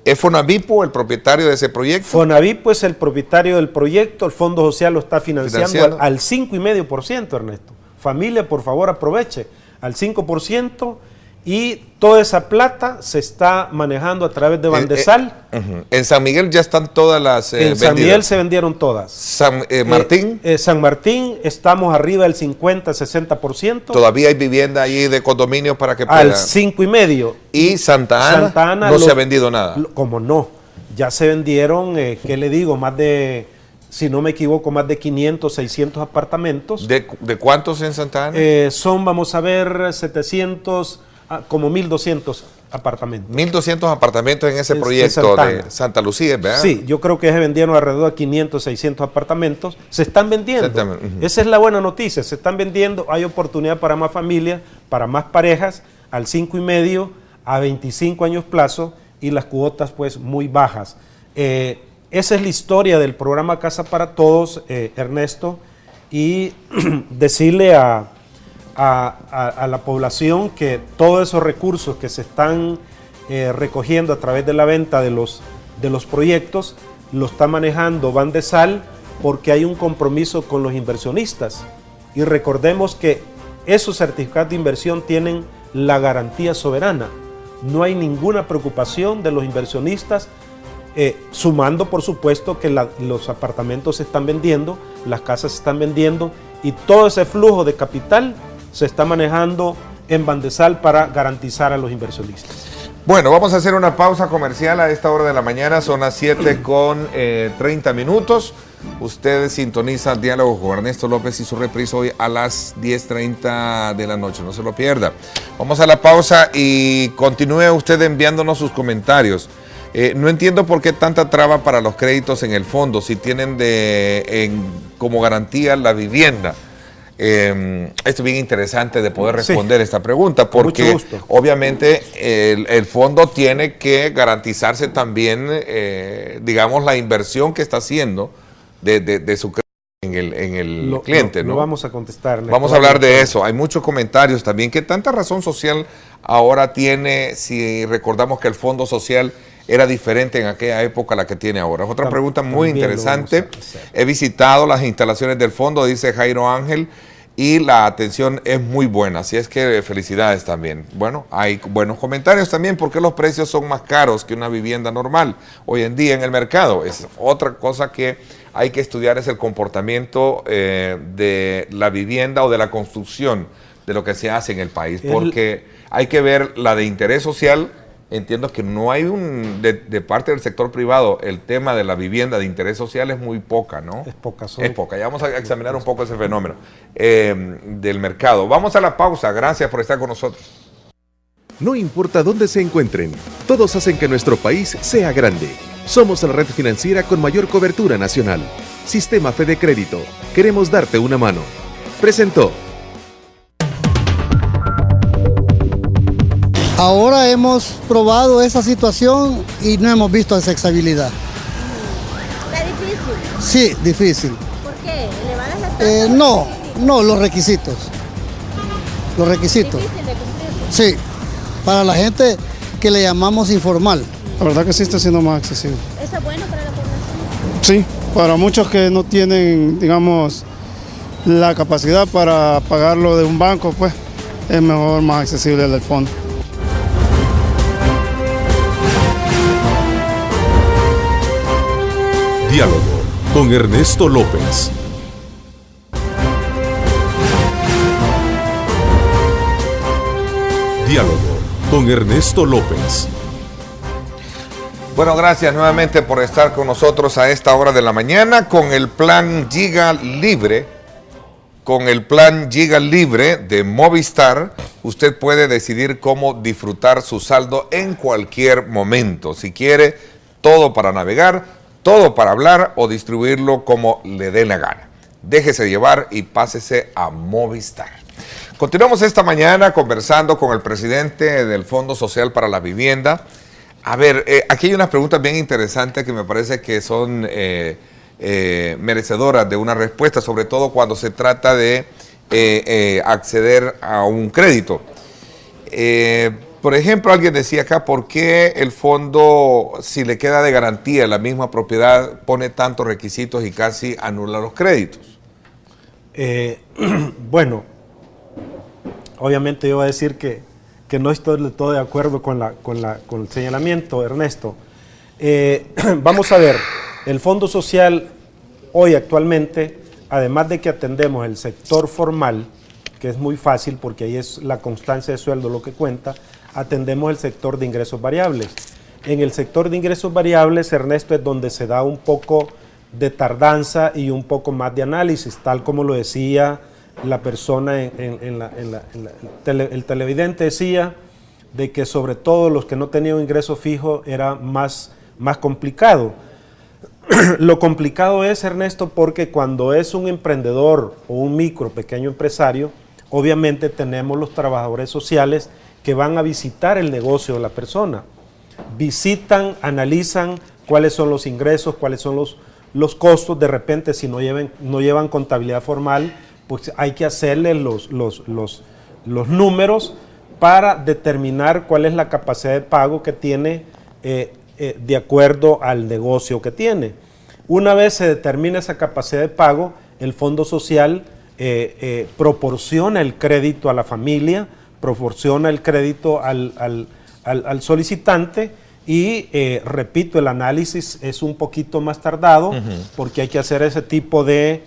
¿Es Fonavipo el propietario de ese proyecto? Fonavipo es el propietario del proyecto, el Fondo Social lo está financiando al 5,5%, Ernesto. Familia, por favor, aproveche, al 5%, y toda esa plata se está manejando a través de Bandesal. En San Miguel ya están todas las en San Miguel se vendieron todas. San Martín. San Martín estamos arriba del 50-60%. Todavía hay vivienda ahí de condominio para que al 5,5%. Y Santa Ana no se ha vendido nada. ¿Cómo no? Ya se vendieron, ¿qué le digo? Más de, si no me equivoco, más de 500, 600 apartamentos. ¿De cuántos en Santa Ana? Son, vamos a ver, 700, como 1,200 apartamentos. 1,200 apartamentos en ese proyecto de Santa Lucía, ¿verdad? Sí, yo creo que se vendieron alrededor de 500, 600 apartamentos. Se están vendiendo. Esa es la buena noticia. Se están vendiendo. Hay oportunidad para más familias, para más parejas, al 5,5%, a 25 años plazo, y las cuotas pues muy bajas. Esa es la historia del programa Casa para Todos, Ernesto, y decirle a la población que todos esos recursos que se están recogiendo a través de la venta de los proyectos lo está manejando Bandesal, porque hay un compromiso con los inversionistas, y recordemos que esos certificados de inversión tienen la garantía soberana. No hay ninguna preocupación de los inversionistas, sumando por supuesto que los apartamentos se están vendiendo, las casas se están vendiendo, y todo ese flujo de capital se está manejando en Bandesal para garantizar a los inversionistas. Bueno, vamos a hacer una pausa comercial a esta hora de la mañana, son las 7:30. Ustedes sintonizan Diálogos con Ernesto López y su reprise hoy a las 10:30 de la noche, no se lo pierda. Vamos a la pausa y continúe usted enviándonos sus comentarios. No entiendo por qué tanta traba para los créditos en el fondo, si tienen como garantía la vivienda. Esto es bien interesante de poder responder esta pregunta, porque obviamente el fondo tiene que garantizarse también, digamos, la inversión que está haciendo de su crédito en el cliente, ¿no? Lo vamos a contestar. Vamos a hablar de eso. Hay muchos comentarios también. ¿Qué tanta razón social ahora tiene si recordamos que el Fondo Social era diferente en aquella época a la que tiene ahora? Otra pregunta muy interesante. He visitado las instalaciones del fondo, dice Jairo Ángel, y la atención es muy buena, así es que felicidades también. Bueno, hay buenos comentarios también, porque los precios son más caros que una vivienda normal hoy en día en el mercado. Es otra cosa que hay que estudiar, es el comportamiento de la vivienda o de la construcción de lo que se hace en el país, porque hay que ver la de interés social. Entiendo que no hay de parte del sector privado, el tema de la vivienda de interés social es muy poca, ¿no? Es poca. Es poca. Ya vamos a examinar un poco ese fenómeno del mercado. Vamos a la pausa. Gracias por estar con nosotros. No importa dónde se encuentren, todos hacen que nuestro país sea grande. Somos la red financiera con mayor cobertura nacional. Sistema Fede Crédito. Queremos darte una mano. Presentó. Ahora hemos probado esa situación y no hemos visto esa estabilidad. ¿Está difícil? Sí, difícil. ¿Por qué? ¿Elevadas las tasas? No, los requisitos. Los requisitos. ¿Difícil de cumplir? Sí, para la gente que le llamamos informal. La verdad que sí está siendo más accesible. ¿Eso es bueno para la población? Sí, para muchos que no tienen, digamos, la capacidad para pagarlo de un banco, pues es mejor, más accesible el del fondo. Diálogo con Ernesto López. Diálogo con Ernesto López. Bueno, gracias nuevamente por estar con nosotros a esta hora de la mañana con el plan Giga Libre. Con el plan Giga Libre de Movistar, usted puede decidir cómo disfrutar su saldo en cualquier momento. Si quiere, todo para navegar, todo para hablar o distribuirlo como le dé la gana. Déjese llevar y pásese a Movistar. Continuamos esta mañana conversando con el presidente del Fondo Social para la Vivienda. A ver, aquí hay unas preguntas bien interesantes que me parece que son merecedoras de una respuesta, sobre todo cuando se trata de acceder a un crédito. Por ejemplo, alguien decía acá, ¿por qué el fondo, si le queda de garantía la misma propiedad, pone tantos requisitos y casi anula los créditos? Bueno, obviamente yo voy a decir que no estoy del todo de acuerdo con el señalamiento, Ernesto. Vamos a ver, el Fondo Social hoy actualmente, además de que atendemos el sector formal, que es muy fácil porque ahí es la constancia de sueldo lo que cuenta, atendemos el sector de ingresos variables. En el sector de ingresos variables, Ernesto, es donde se da un poco de tardanza y un poco más de análisis, tal como lo decía la persona el televidente decía de que sobre todo los que no tenían ingreso fijo era más complicado. Lo complicado es, Ernesto, porque cuando es un emprendedor o un pequeño empresario, obviamente tenemos los trabajadores sociales que van a visitar el negocio de la persona. Visitan, analizan cuáles son los ingresos, cuáles son los costos. De repente, si no llevan contabilidad formal, pues hay que hacerle los números para determinar cuál es la capacidad de pago que tiene de acuerdo al negocio que tiene. Una vez se determina esa capacidad de pago, el Fondo Social proporciona el crédito a la familia, proporciona el crédito al solicitante y, repito, el análisis es un poquito más tardado porque hay que hacer ese tipo de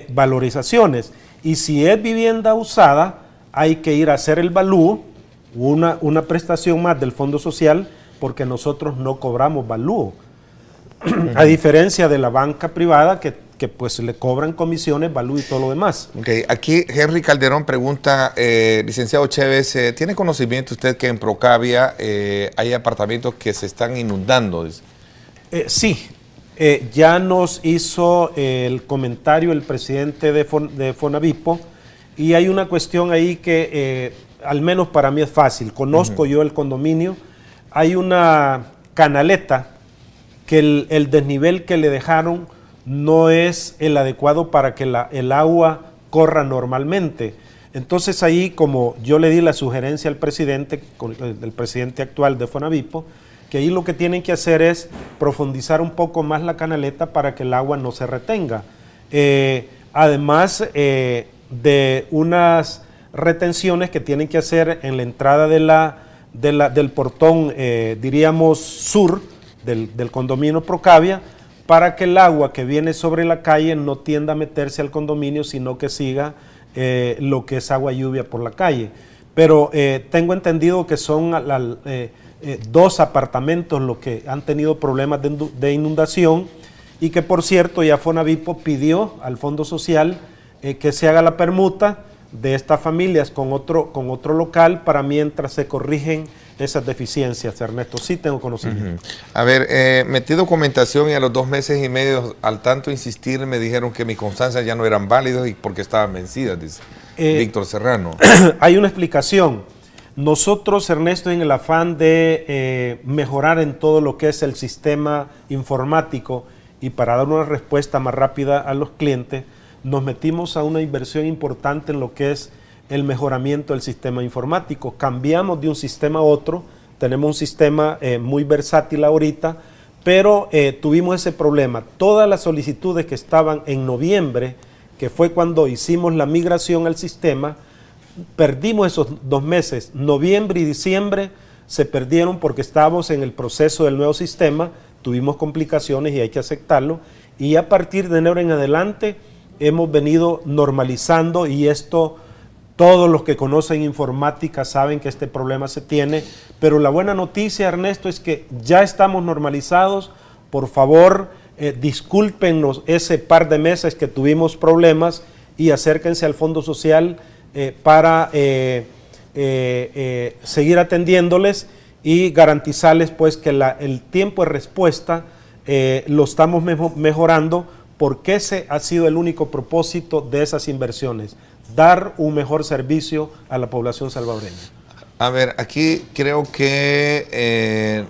valorizaciones. Y si es vivienda usada, hay que ir a hacer el valúo, una prestación más del Fondo Social, porque nosotros no cobramos valúo. A diferencia de la banca privada que pues le cobran comisiones, valúo y todo lo demás. Okay. Aquí Henry Calderón pregunta, licenciado Chévez, ¿tiene conocimiento usted que en Procavia hay apartamentos que se están inundando? Sí. Ya nos hizo el comentario el presidente de Fonavipo y hay una cuestión ahí que al menos para mí es fácil. Conozco yo el condominio. Hay una canaleta que el desnivel que le dejaron no es el adecuado para que el agua corra normalmente. Entonces ahí, como yo le di la sugerencia al presidente, el presidente actual de Fonavipo, que ahí lo que tienen que hacer es profundizar un poco más la canaleta para que el agua no se retenga. Además de unas retenciones que tienen que hacer en la entrada del portón, diríamos sur, del condominio Procavia, para que el agua que viene sobre la calle no tienda a meterse al condominio, sino que siga lo que es agua lluvia por la calle. Pero tengo entendido que son 2 apartamentos los que han tenido problemas de inundación y que, por cierto, ya Fonavipo pidió al Fondo Social que se haga la permuta de estas familias con otro local para mientras se corrigen esas deficiencias. Ernesto, sí tengo conocimiento. A ver, metí documentación y a los 2 meses y medio, al tanto insistir, me dijeron que mis constancias ya no eran válidas y porque estaban vencidas, dice Víctor Serrano. Hay una explicación. Nosotros, Ernesto, en el afán de mejorar en todo lo que es el sistema informático y para dar una respuesta más rápida a los clientes, nos metimos a una inversión importante en lo que es el mejoramiento del sistema informático. Cambiamos de un sistema a otro, tenemos un sistema muy versátil ahorita, pero tuvimos ese problema. Todas las solicitudes que estaban en noviembre, que fue cuando hicimos la migración al sistema, perdimos esos 2 meses. Noviembre y diciembre se perdieron porque estábamos en el proceso del nuevo sistema, tuvimos complicaciones y hay que aceptarlo. y a partir de enero en adelante hemos venido normalizando, y esto todos los que conocen informática saben que este problema se tiene, pero la buena noticia, Ernesto, es que ya estamos normalizados. Por favor, discúlpenos ese par de meses que tuvimos problemas y acérquense al Fondo Social para seguir atendiéndoles y garantizarles pues que el tiempo de respuesta lo estamos mejorando, porque ese ha sido el único propósito de esas inversiones, dar un mejor servicio a la población salvadoreña. A ver, aquí creo que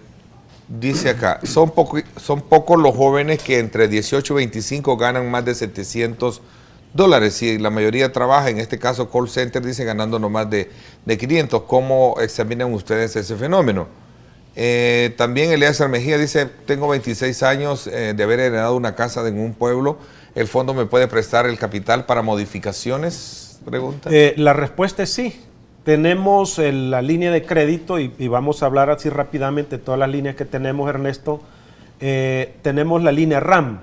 dice acá, son pocos los jóvenes que entre 18 y 25 ganan más de $700, y la mayoría trabaja, en este caso call center, dice, ganando no más de 500. ¿Cómo examinan ustedes ese fenómeno? También Elías Mejía dice, tengo 26 años de haber heredado una casa en un pueblo, ¿el fondo me puede prestar el capital para modificaciones? Pregunta. La respuesta es sí. Tenemos la línea de crédito y vamos a hablar así rápidamente de todas las líneas que tenemos, Ernesto. Tenemos la línea RAM,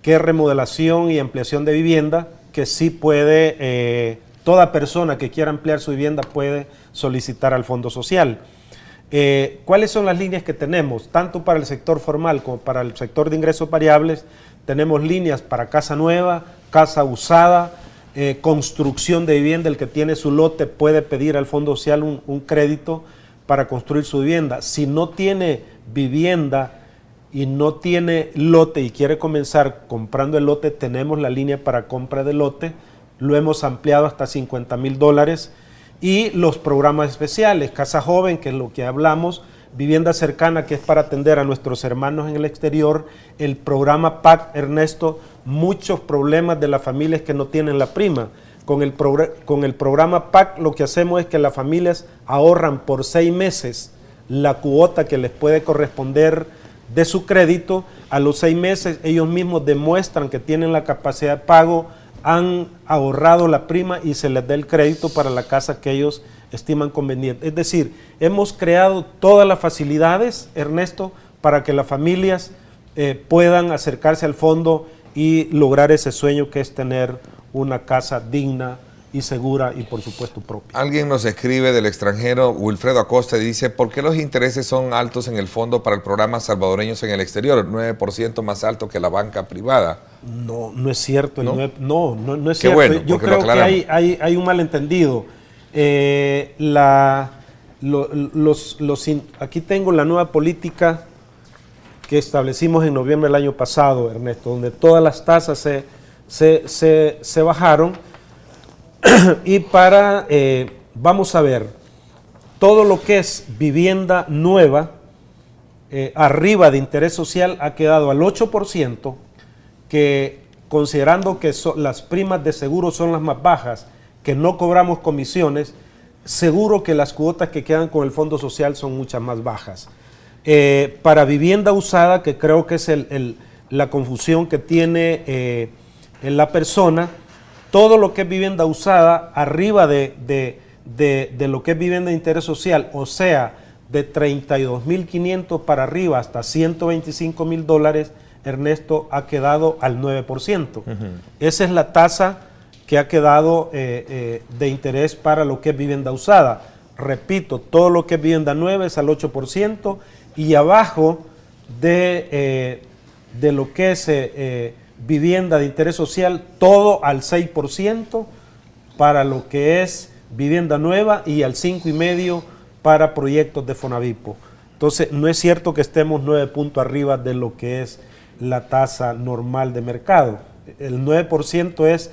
que es remodelación y ampliación de vivienda, que sí puede, toda persona que quiera ampliar su vivienda puede solicitar al Fondo Social. ¿Cuáles son las líneas que tenemos? Tanto para el sector formal como para el sector de ingresos variables, tenemos líneas para casa nueva, casa usada, construcción de vivienda. El que tiene su lote puede pedir al Fondo Social un crédito para construir su vivienda. Si no tiene vivienda y no tiene lote y quiere comenzar comprando el lote, tenemos la línea para compra de lote, lo hemos ampliado hasta $50,000, y los programas especiales, Casa Joven, que es lo que hablamos, Vivienda Cercana, que es para atender a nuestros hermanos en el exterior, el programa PAC, Ernesto, muchos problemas de las familias que no tienen la prima. Con el programa PAC lo que hacemos es que las familias ahorran por 6 meses la cuota que les puede corresponder de su crédito. A los 6 meses ellos mismos demuestran que tienen la capacidad de pago, han ahorrado la prima y se les da el crédito para la casa que ellos estiman conveniente. Es decir, hemos creado todas las facilidades, Ernesto, para que las familias puedan acercarse al fondo y lograr ese sueño que es tener una casa digna y segura y por supuesto propia. Alguien nos escribe del extranjero, Wilfredo Acosta, y dice, ¿por qué los intereses son altos en el fondo para el programa Salvadoreños en el Exterior? 9% más alto que la banca privada. No, no es cierto. ¿No? No es Qué cierto. bueno, yo creo que hay un malentendido. Aquí tengo la nueva política que establecimos en noviembre del año pasado, Ernesto, donde todas las tasas se bajaron. Y vamos a ver, todo lo que es vivienda nueva, arriba de interés social, ha quedado al 8%, que considerando que las primas de seguro son las más bajas, que no cobramos comisiones, seguro que las cuotas que quedan con el Fondo Social son muchas más bajas. Para vivienda usada, que creo que es la confusión que tiene en la persona, todo lo que es vivienda usada arriba de lo que es vivienda de interés social, o sea, de $32,500 para arriba hasta $125,000, Ernesto, ha quedado al 9%. Esa es la tasa que ha quedado de interés para lo que es vivienda usada. Repito, todo lo que es vivienda nueva es al 8%, y abajo de lo que es vivienda de interés social, todo al 6% para lo que es vivienda nueva y al 5,5% para proyectos de Fonavipo. Entonces, no es cierto que estemos 9 puntos arriba de lo que es la tasa normal de mercado. El 9% es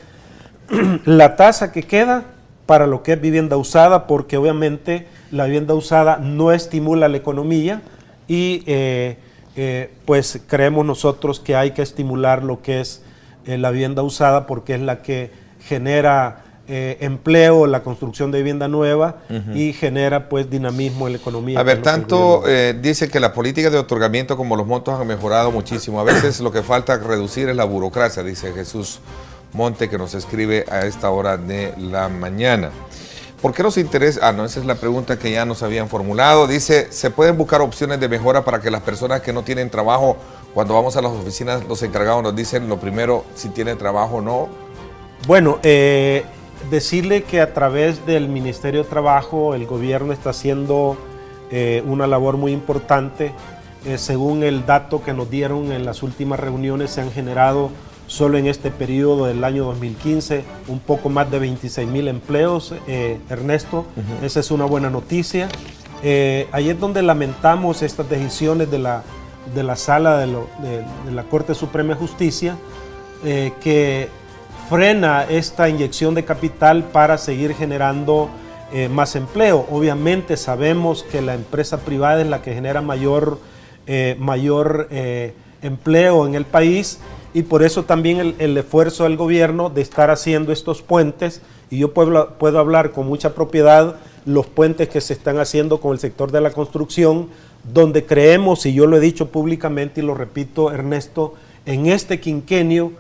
la tasa que queda para lo que es vivienda usada, porque obviamente la vivienda usada no estimula la economía y pues creemos nosotros que hay que estimular lo que es la vivienda usada, porque es la que genera empleo, la construcción de vivienda nueva y genera pues dinamismo en la economía. A ver, tanto dice que la política de otorgamiento como los montos han mejorado muchísimo. A veces lo que falta reducir es la burocracia, dice Jesús Monte, que nos escribe a esta hora de la mañana. ¿Por qué nos interesa? No, esa es la pregunta que ya nos habían formulado. Dice, ¿se pueden buscar opciones de mejora para que las personas que no tienen trabajo, cuando vamos a las oficinas, los encargados nos dicen lo primero, si tienen trabajo o no? Bueno, decirle que a través del Ministerio de Trabajo el gobierno está haciendo una labor muy importante. Según el dato que nos dieron en las últimas reuniones, se han generado solo en este periodo del año 2015 un poco más de 26,000 empleos, Ernesto. Esa es una buena noticia. Ahí es donde lamentamos estas decisiones de la Sala de la Corte Suprema de Justicia, que frena esta inyección de capital para seguir generando más empleo. Obviamente sabemos que la empresa privada es la que genera mayor empleo en el país, y por eso también el esfuerzo del gobierno de estar haciendo estos puentes, y yo puedo hablar con mucha propiedad, los puentes que se están haciendo con el sector de la construcción, donde creemos, y yo lo he dicho públicamente y lo repito, Ernesto, en este quinquenio,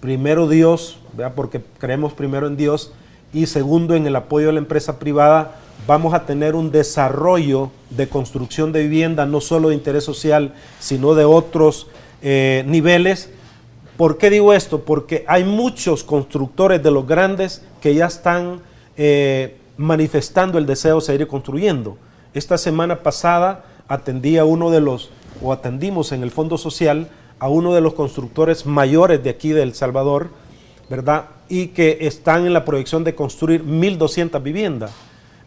primero Dios, ¿verdad? Porque creemos primero en Dios, y segundo en el apoyo de la empresa privada, vamos a tener un desarrollo de construcción de vivienda, no solo de interés social, sino de otros niveles. ¿Por qué digo esto? Porque hay muchos constructores de los grandes que ya están manifestando el deseo de seguir construyendo. Esta semana pasada atendimos en el Fondo Social a uno de los constructores mayores de aquí de El Salvador, ¿verdad? Y que están en la proyección de construir 1,200 viviendas.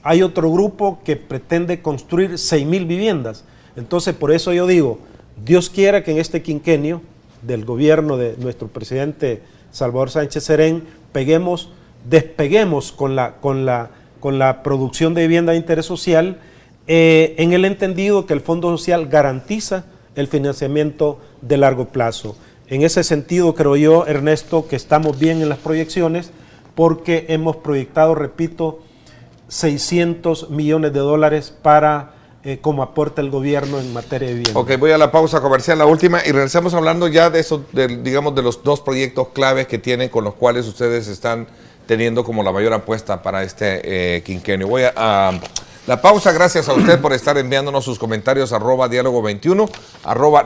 Hay otro grupo que pretende construir 6,000 viviendas. Entonces, por eso yo digo, Dios quiera que en este quinquenio del gobierno de nuestro presidente Salvador Sánchez Serén despeguemos con la producción de vivienda de interés social, en el entendido que el Fondo Social garantiza el financiamiento de largo plazo. En ese sentido, creo yo, Ernesto, que estamos bien en las proyecciones, porque hemos proyectado, repito, 600 millones de dólares para como aporta el gobierno en materia de vivienda. Ok, voy a la pausa comercial, la última, y regresamos hablando ya de eso, digamos, de los dos proyectos claves que tienen, con los cuales ustedes están teniendo como la mayor apuesta para este quinquenio. Voy a la pausa. Gracias a usted por estar enviándonos sus comentarios @diálogo21,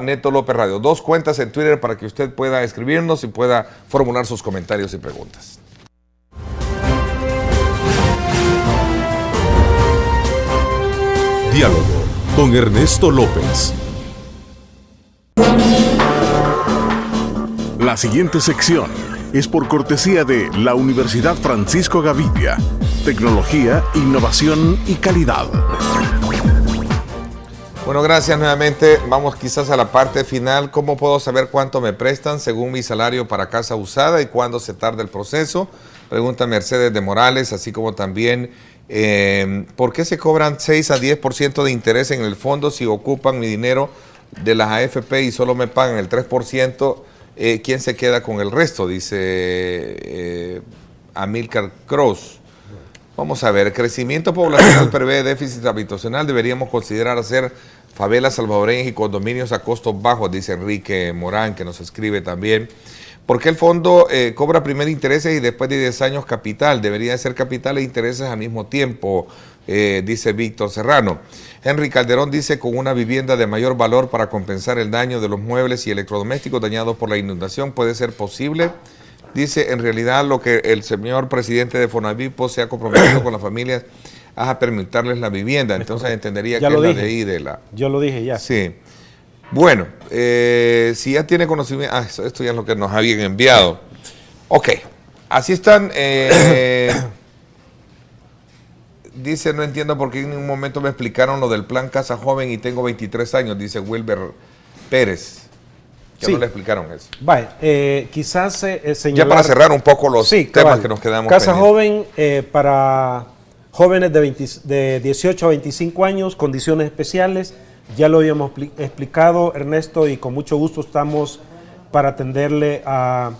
@Neto López Radio. 2 cuentas en Twitter para que usted pueda escribirnos y pueda formular sus comentarios y preguntas. Diálogo con Ernesto López. La siguiente sección es por cortesía de la Universidad Francisco Gavidia. Tecnología, innovación y calidad. Bueno, gracias nuevamente. Vamos quizás a la parte final. ¿Cómo puedo saber cuánto me prestan según mi salario para casa usada y cuándo se tarda el proceso? Pregunta Mercedes de Morales, así como también ¿por qué se cobran 6 a 10% de interés en el fondo si ocupan mi dinero de las AFP y solo me pagan el 3%? ¿Quién se queda con el resto? Dice Amilcar Cross. Vamos a ver, crecimiento poblacional prevé déficit habitacional. Deberíamos considerar hacer favelas salvadoreñas y condominios a costos bajos, dice Enrique Morán, que nos escribe también. ¿Por qué el fondo cobra primero intereses y después de 10 años capital? Debería ser capital e intereses al mismo tiempo, dice Víctor Serrano. Henry Calderón dice, con una vivienda de mayor valor para compensar el daño de los muebles y electrodomésticos dañados por la inundación, ¿puede ser posible? Dice, en realidad lo que el señor presidente de Fonavipo se ha comprometido con las familias a permitirles la vivienda. Entonces entendería que es la de ahí de la... Yo lo dije ya. Sí. Bueno, si ya tiene conocimiento... esto ya es lo que nos habían enviado. Ok, así están... dice, no entiendo por qué en un momento me explicaron lo del plan Casa Joven y tengo 23 años, dice Wilber Pérez. Ya sí. No le explicaron eso. Vaya, quizás señalar... Ya para cerrar un poco los temas que nos quedamos Casa Joven para jóvenes de 18 a 25 años, condiciones especiales. Ya lo habíamos explicado, Ernesto, y con mucho gusto estamos para atenderle a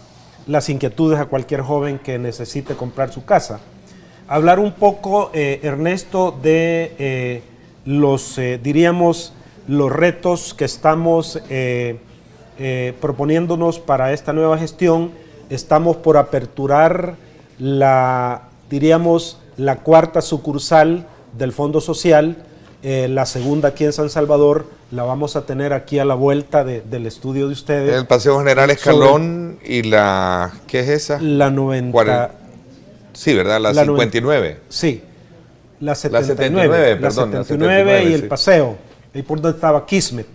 las inquietudes a cualquier joven que necesite comprar su casa. Hablar un poco, Ernesto, de diríamos, los retos que estamos proponiéndonos para esta nueva gestión. Estamos por aperturar la cuarta sucursal del Fondo Social, la segunda aquí en San Salvador, la vamos a tener aquí a la vuelta del estudio de ustedes. El Paseo General Escalón y la... ¿Qué es esa? La 90... Sí, ¿verdad? La 59. Sí, la 79. La 79 y el Paseo, ahí por donde estaba Kismet.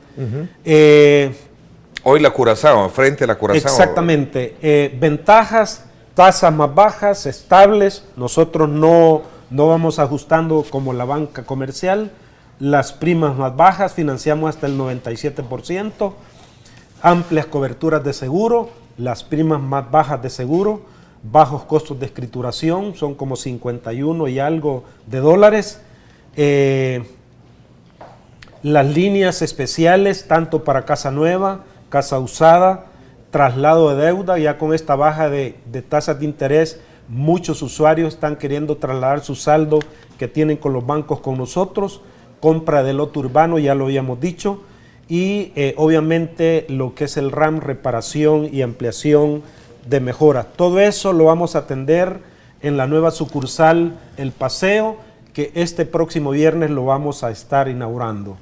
Hoy la Curazao, frente a la Curazao. Exactamente. Ventajas, tasas más bajas, estables. Nosotros no vamos ajustando como la banca comercial. Las primas más bajas, financiamos hasta el 97%. Amplias coberturas de seguro, las primas más bajas de seguro, bajos costos de escrituración, son como 51 y algo de dólares. Las líneas especiales, tanto para casa nueva, casa usada, traslado de deuda, ya con esta baja de tasas de interés, muchos usuarios están queriendo trasladar su saldo que tienen con los bancos con nosotros, compra de lote urbano, ya lo habíamos dicho, y obviamente lo que es el RAM, reparación y ampliación de mejoras. Todo eso lo vamos a atender en la nueva sucursal El Paseo, que este próximo viernes lo vamos a estar inaugurando.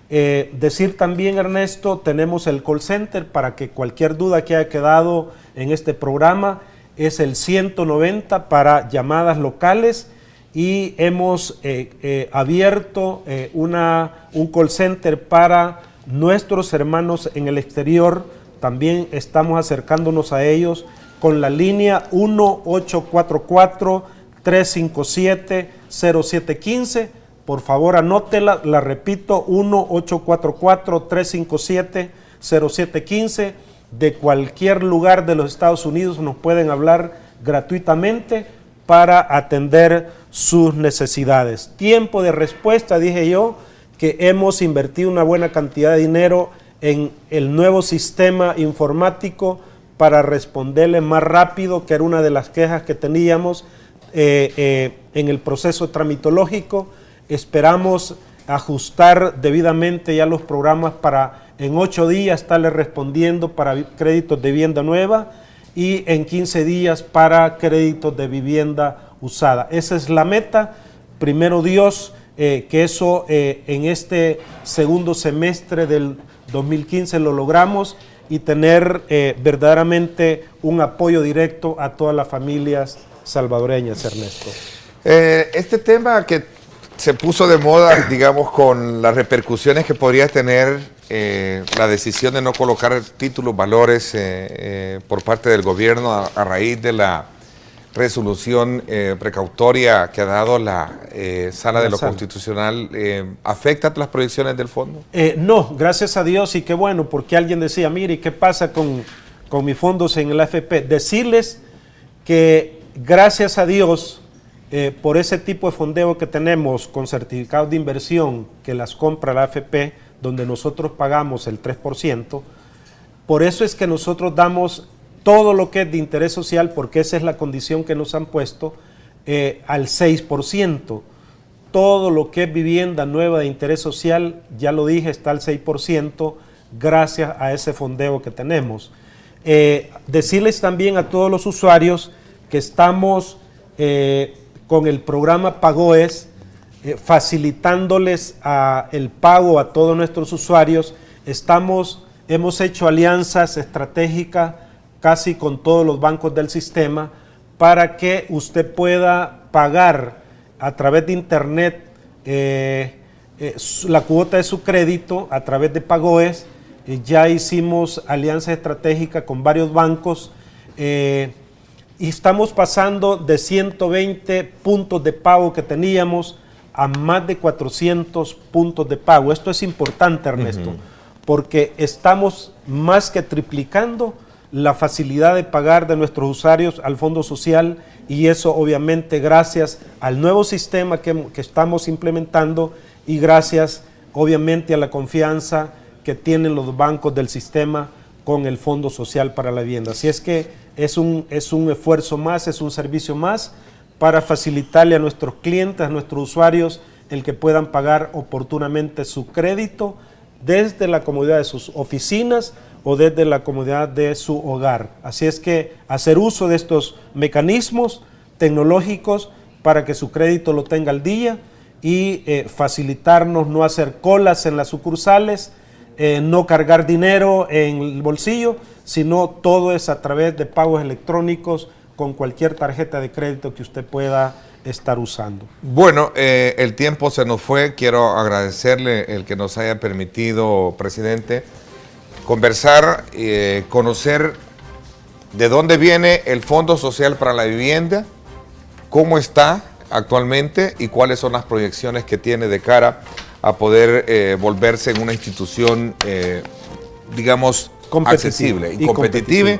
Decir también, Ernesto, tenemos el call center para que cualquier duda que haya quedado en este programa es el 190 para llamadas locales, y hemos abierto un call center para nuestros hermanos en el exterior. También estamos acercándonos a ellos con la línea 1-844-357-0715. Por favor, anótela, la repito, 1-844-357-0715. De cualquier lugar de los Estados Unidos nos pueden hablar gratuitamente para atender sus necesidades. Tiempo de respuesta, dije yo, que hemos invertido una buena cantidad de dinero en el nuevo sistema informático para responderle más rápido, que era una de las quejas que teníamos en el proceso tramitológico. Esperamos ajustar debidamente ya los programas para en 8 días estarle respondiendo para créditos de vivienda nueva y en 15 días para créditos de vivienda usada. Esa es la meta. Primero Dios, que eso en este segundo semestre del 2015 lo logramos, y tener verdaderamente un apoyo directo a todas las familias salvadoreñas, Ernesto. Este tema que se puso de moda, digamos, con las repercusiones que podría tener la decisión de no colocar títulos valores por parte del gobierno a raíz de la resolución precautoria que ha dado la Sala de lo Constitucional, ¿afecta las proyecciones del fondo? No, gracias a Dios, y qué bueno, porque alguien decía, mire, ¿y qué pasa con mis fondos en el AFP? Decirles que gracias a Dios, por ese tipo de fondeo que tenemos con certificados de inversión que las compra la AFP, donde nosotros pagamos el 3%, por eso es que nosotros damos todo lo que es de interés social, porque esa es la condición que nos han puesto, al 6%. Todo lo que es vivienda nueva de interés social, ya lo dije, está al 6% gracias a ese fondeo que tenemos. Decirles también a todos los usuarios que estamos con el programa PAGOES, facilitándoles el pago a todos nuestros usuarios. Hemos hecho alianzas estratégicas casi con todos los bancos del sistema para que usted pueda pagar a través de internet la cuota de su crédito a través de PAGOES. Ya hicimos alianzas estratégicas con varios bancos y estamos pasando de 120 puntos de pago que teníamos a más de 400 puntos de pago. Esto es importante, Ernesto, porque estamos más que triplicando la facilidad de pagar de nuestros usuarios al Fondo Social, y eso obviamente gracias al nuevo sistema que estamos implementando y gracias obviamente a la confianza que tienen los bancos del sistema con el Fondo Social para la Vivienda. Así es que es un esfuerzo más, es un servicio más para facilitarle a nuestros clientes, a nuestros usuarios, el que puedan pagar oportunamente su crédito desde la comodidad de sus oficinas o desde la comodidad de su hogar. Así es que hacer uso de estos mecanismos tecnológicos para que su crédito lo tenga al día y facilitarnos no hacer colas en las sucursales, no cargar dinero en el bolsillo, sino todo es a través de pagos electrónicos con cualquier tarjeta de crédito que usted pueda estar usando. Bueno, el tiempo se nos fue. Quiero agradecerle el que nos haya permitido, presidente, conversar, conocer de dónde viene el Fondo Social para la Vivienda, cómo está actualmente y cuáles son las proyecciones que tiene de cara a poder volverse en una institución, digamos, accesible y competitiva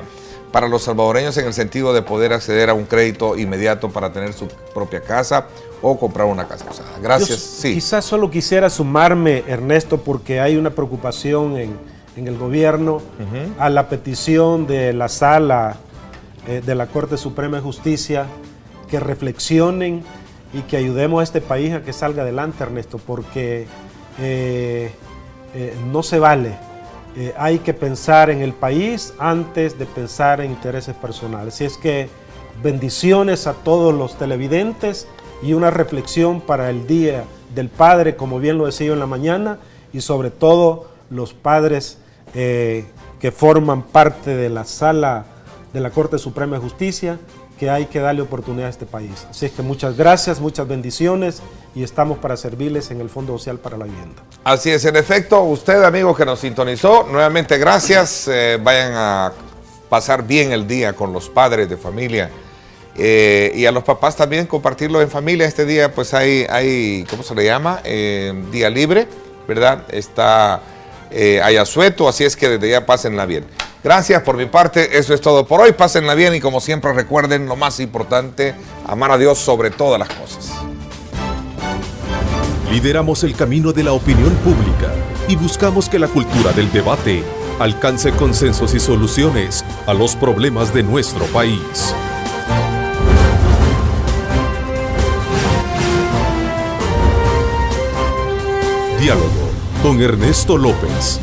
para los salvadoreños, en el sentido de poder acceder a un crédito inmediato para tener su propia casa o comprar una casa usada. Gracias. Sí. Quizás solo quisiera sumarme, Ernesto, porque hay una preocupación en el gobierno a la petición de la sala de la Corte Suprema de Justicia, que reflexionen y que ayudemos a este país a que salga adelante, Ernesto, porque no se vale. Hay que pensar en el país antes de pensar en intereses personales. Así es que bendiciones a todos los televidentes y una reflexión para el Día del Padre, como bien lo decía yo en la mañana, y sobre todo los padres que forman parte de la sala de la Corte Suprema de Justicia, que hay que darle oportunidad a este país. Así es que muchas gracias, muchas bendiciones y estamos para servirles en el Fondo Social para la Vivienda. Así es, en efecto, usted, amigo que nos sintonizó, nuevamente gracias. Vayan a pasar bien el día con los padres de familia y a los papás también compartirlo en familia. Este día pues hay ¿cómo se le llama? Día libre, ¿verdad? Está hay asueto, así es que desde ya pásenla bien. Gracias por mi parte, eso es todo por hoy. Pásenla bien y como siempre recuerden lo más importante, amar a Dios sobre todas las cosas. Lideramos el camino de la opinión pública y buscamos que la cultura del debate alcance consensos y soluciones a los problemas de nuestro país. Diálogo con Ernesto López.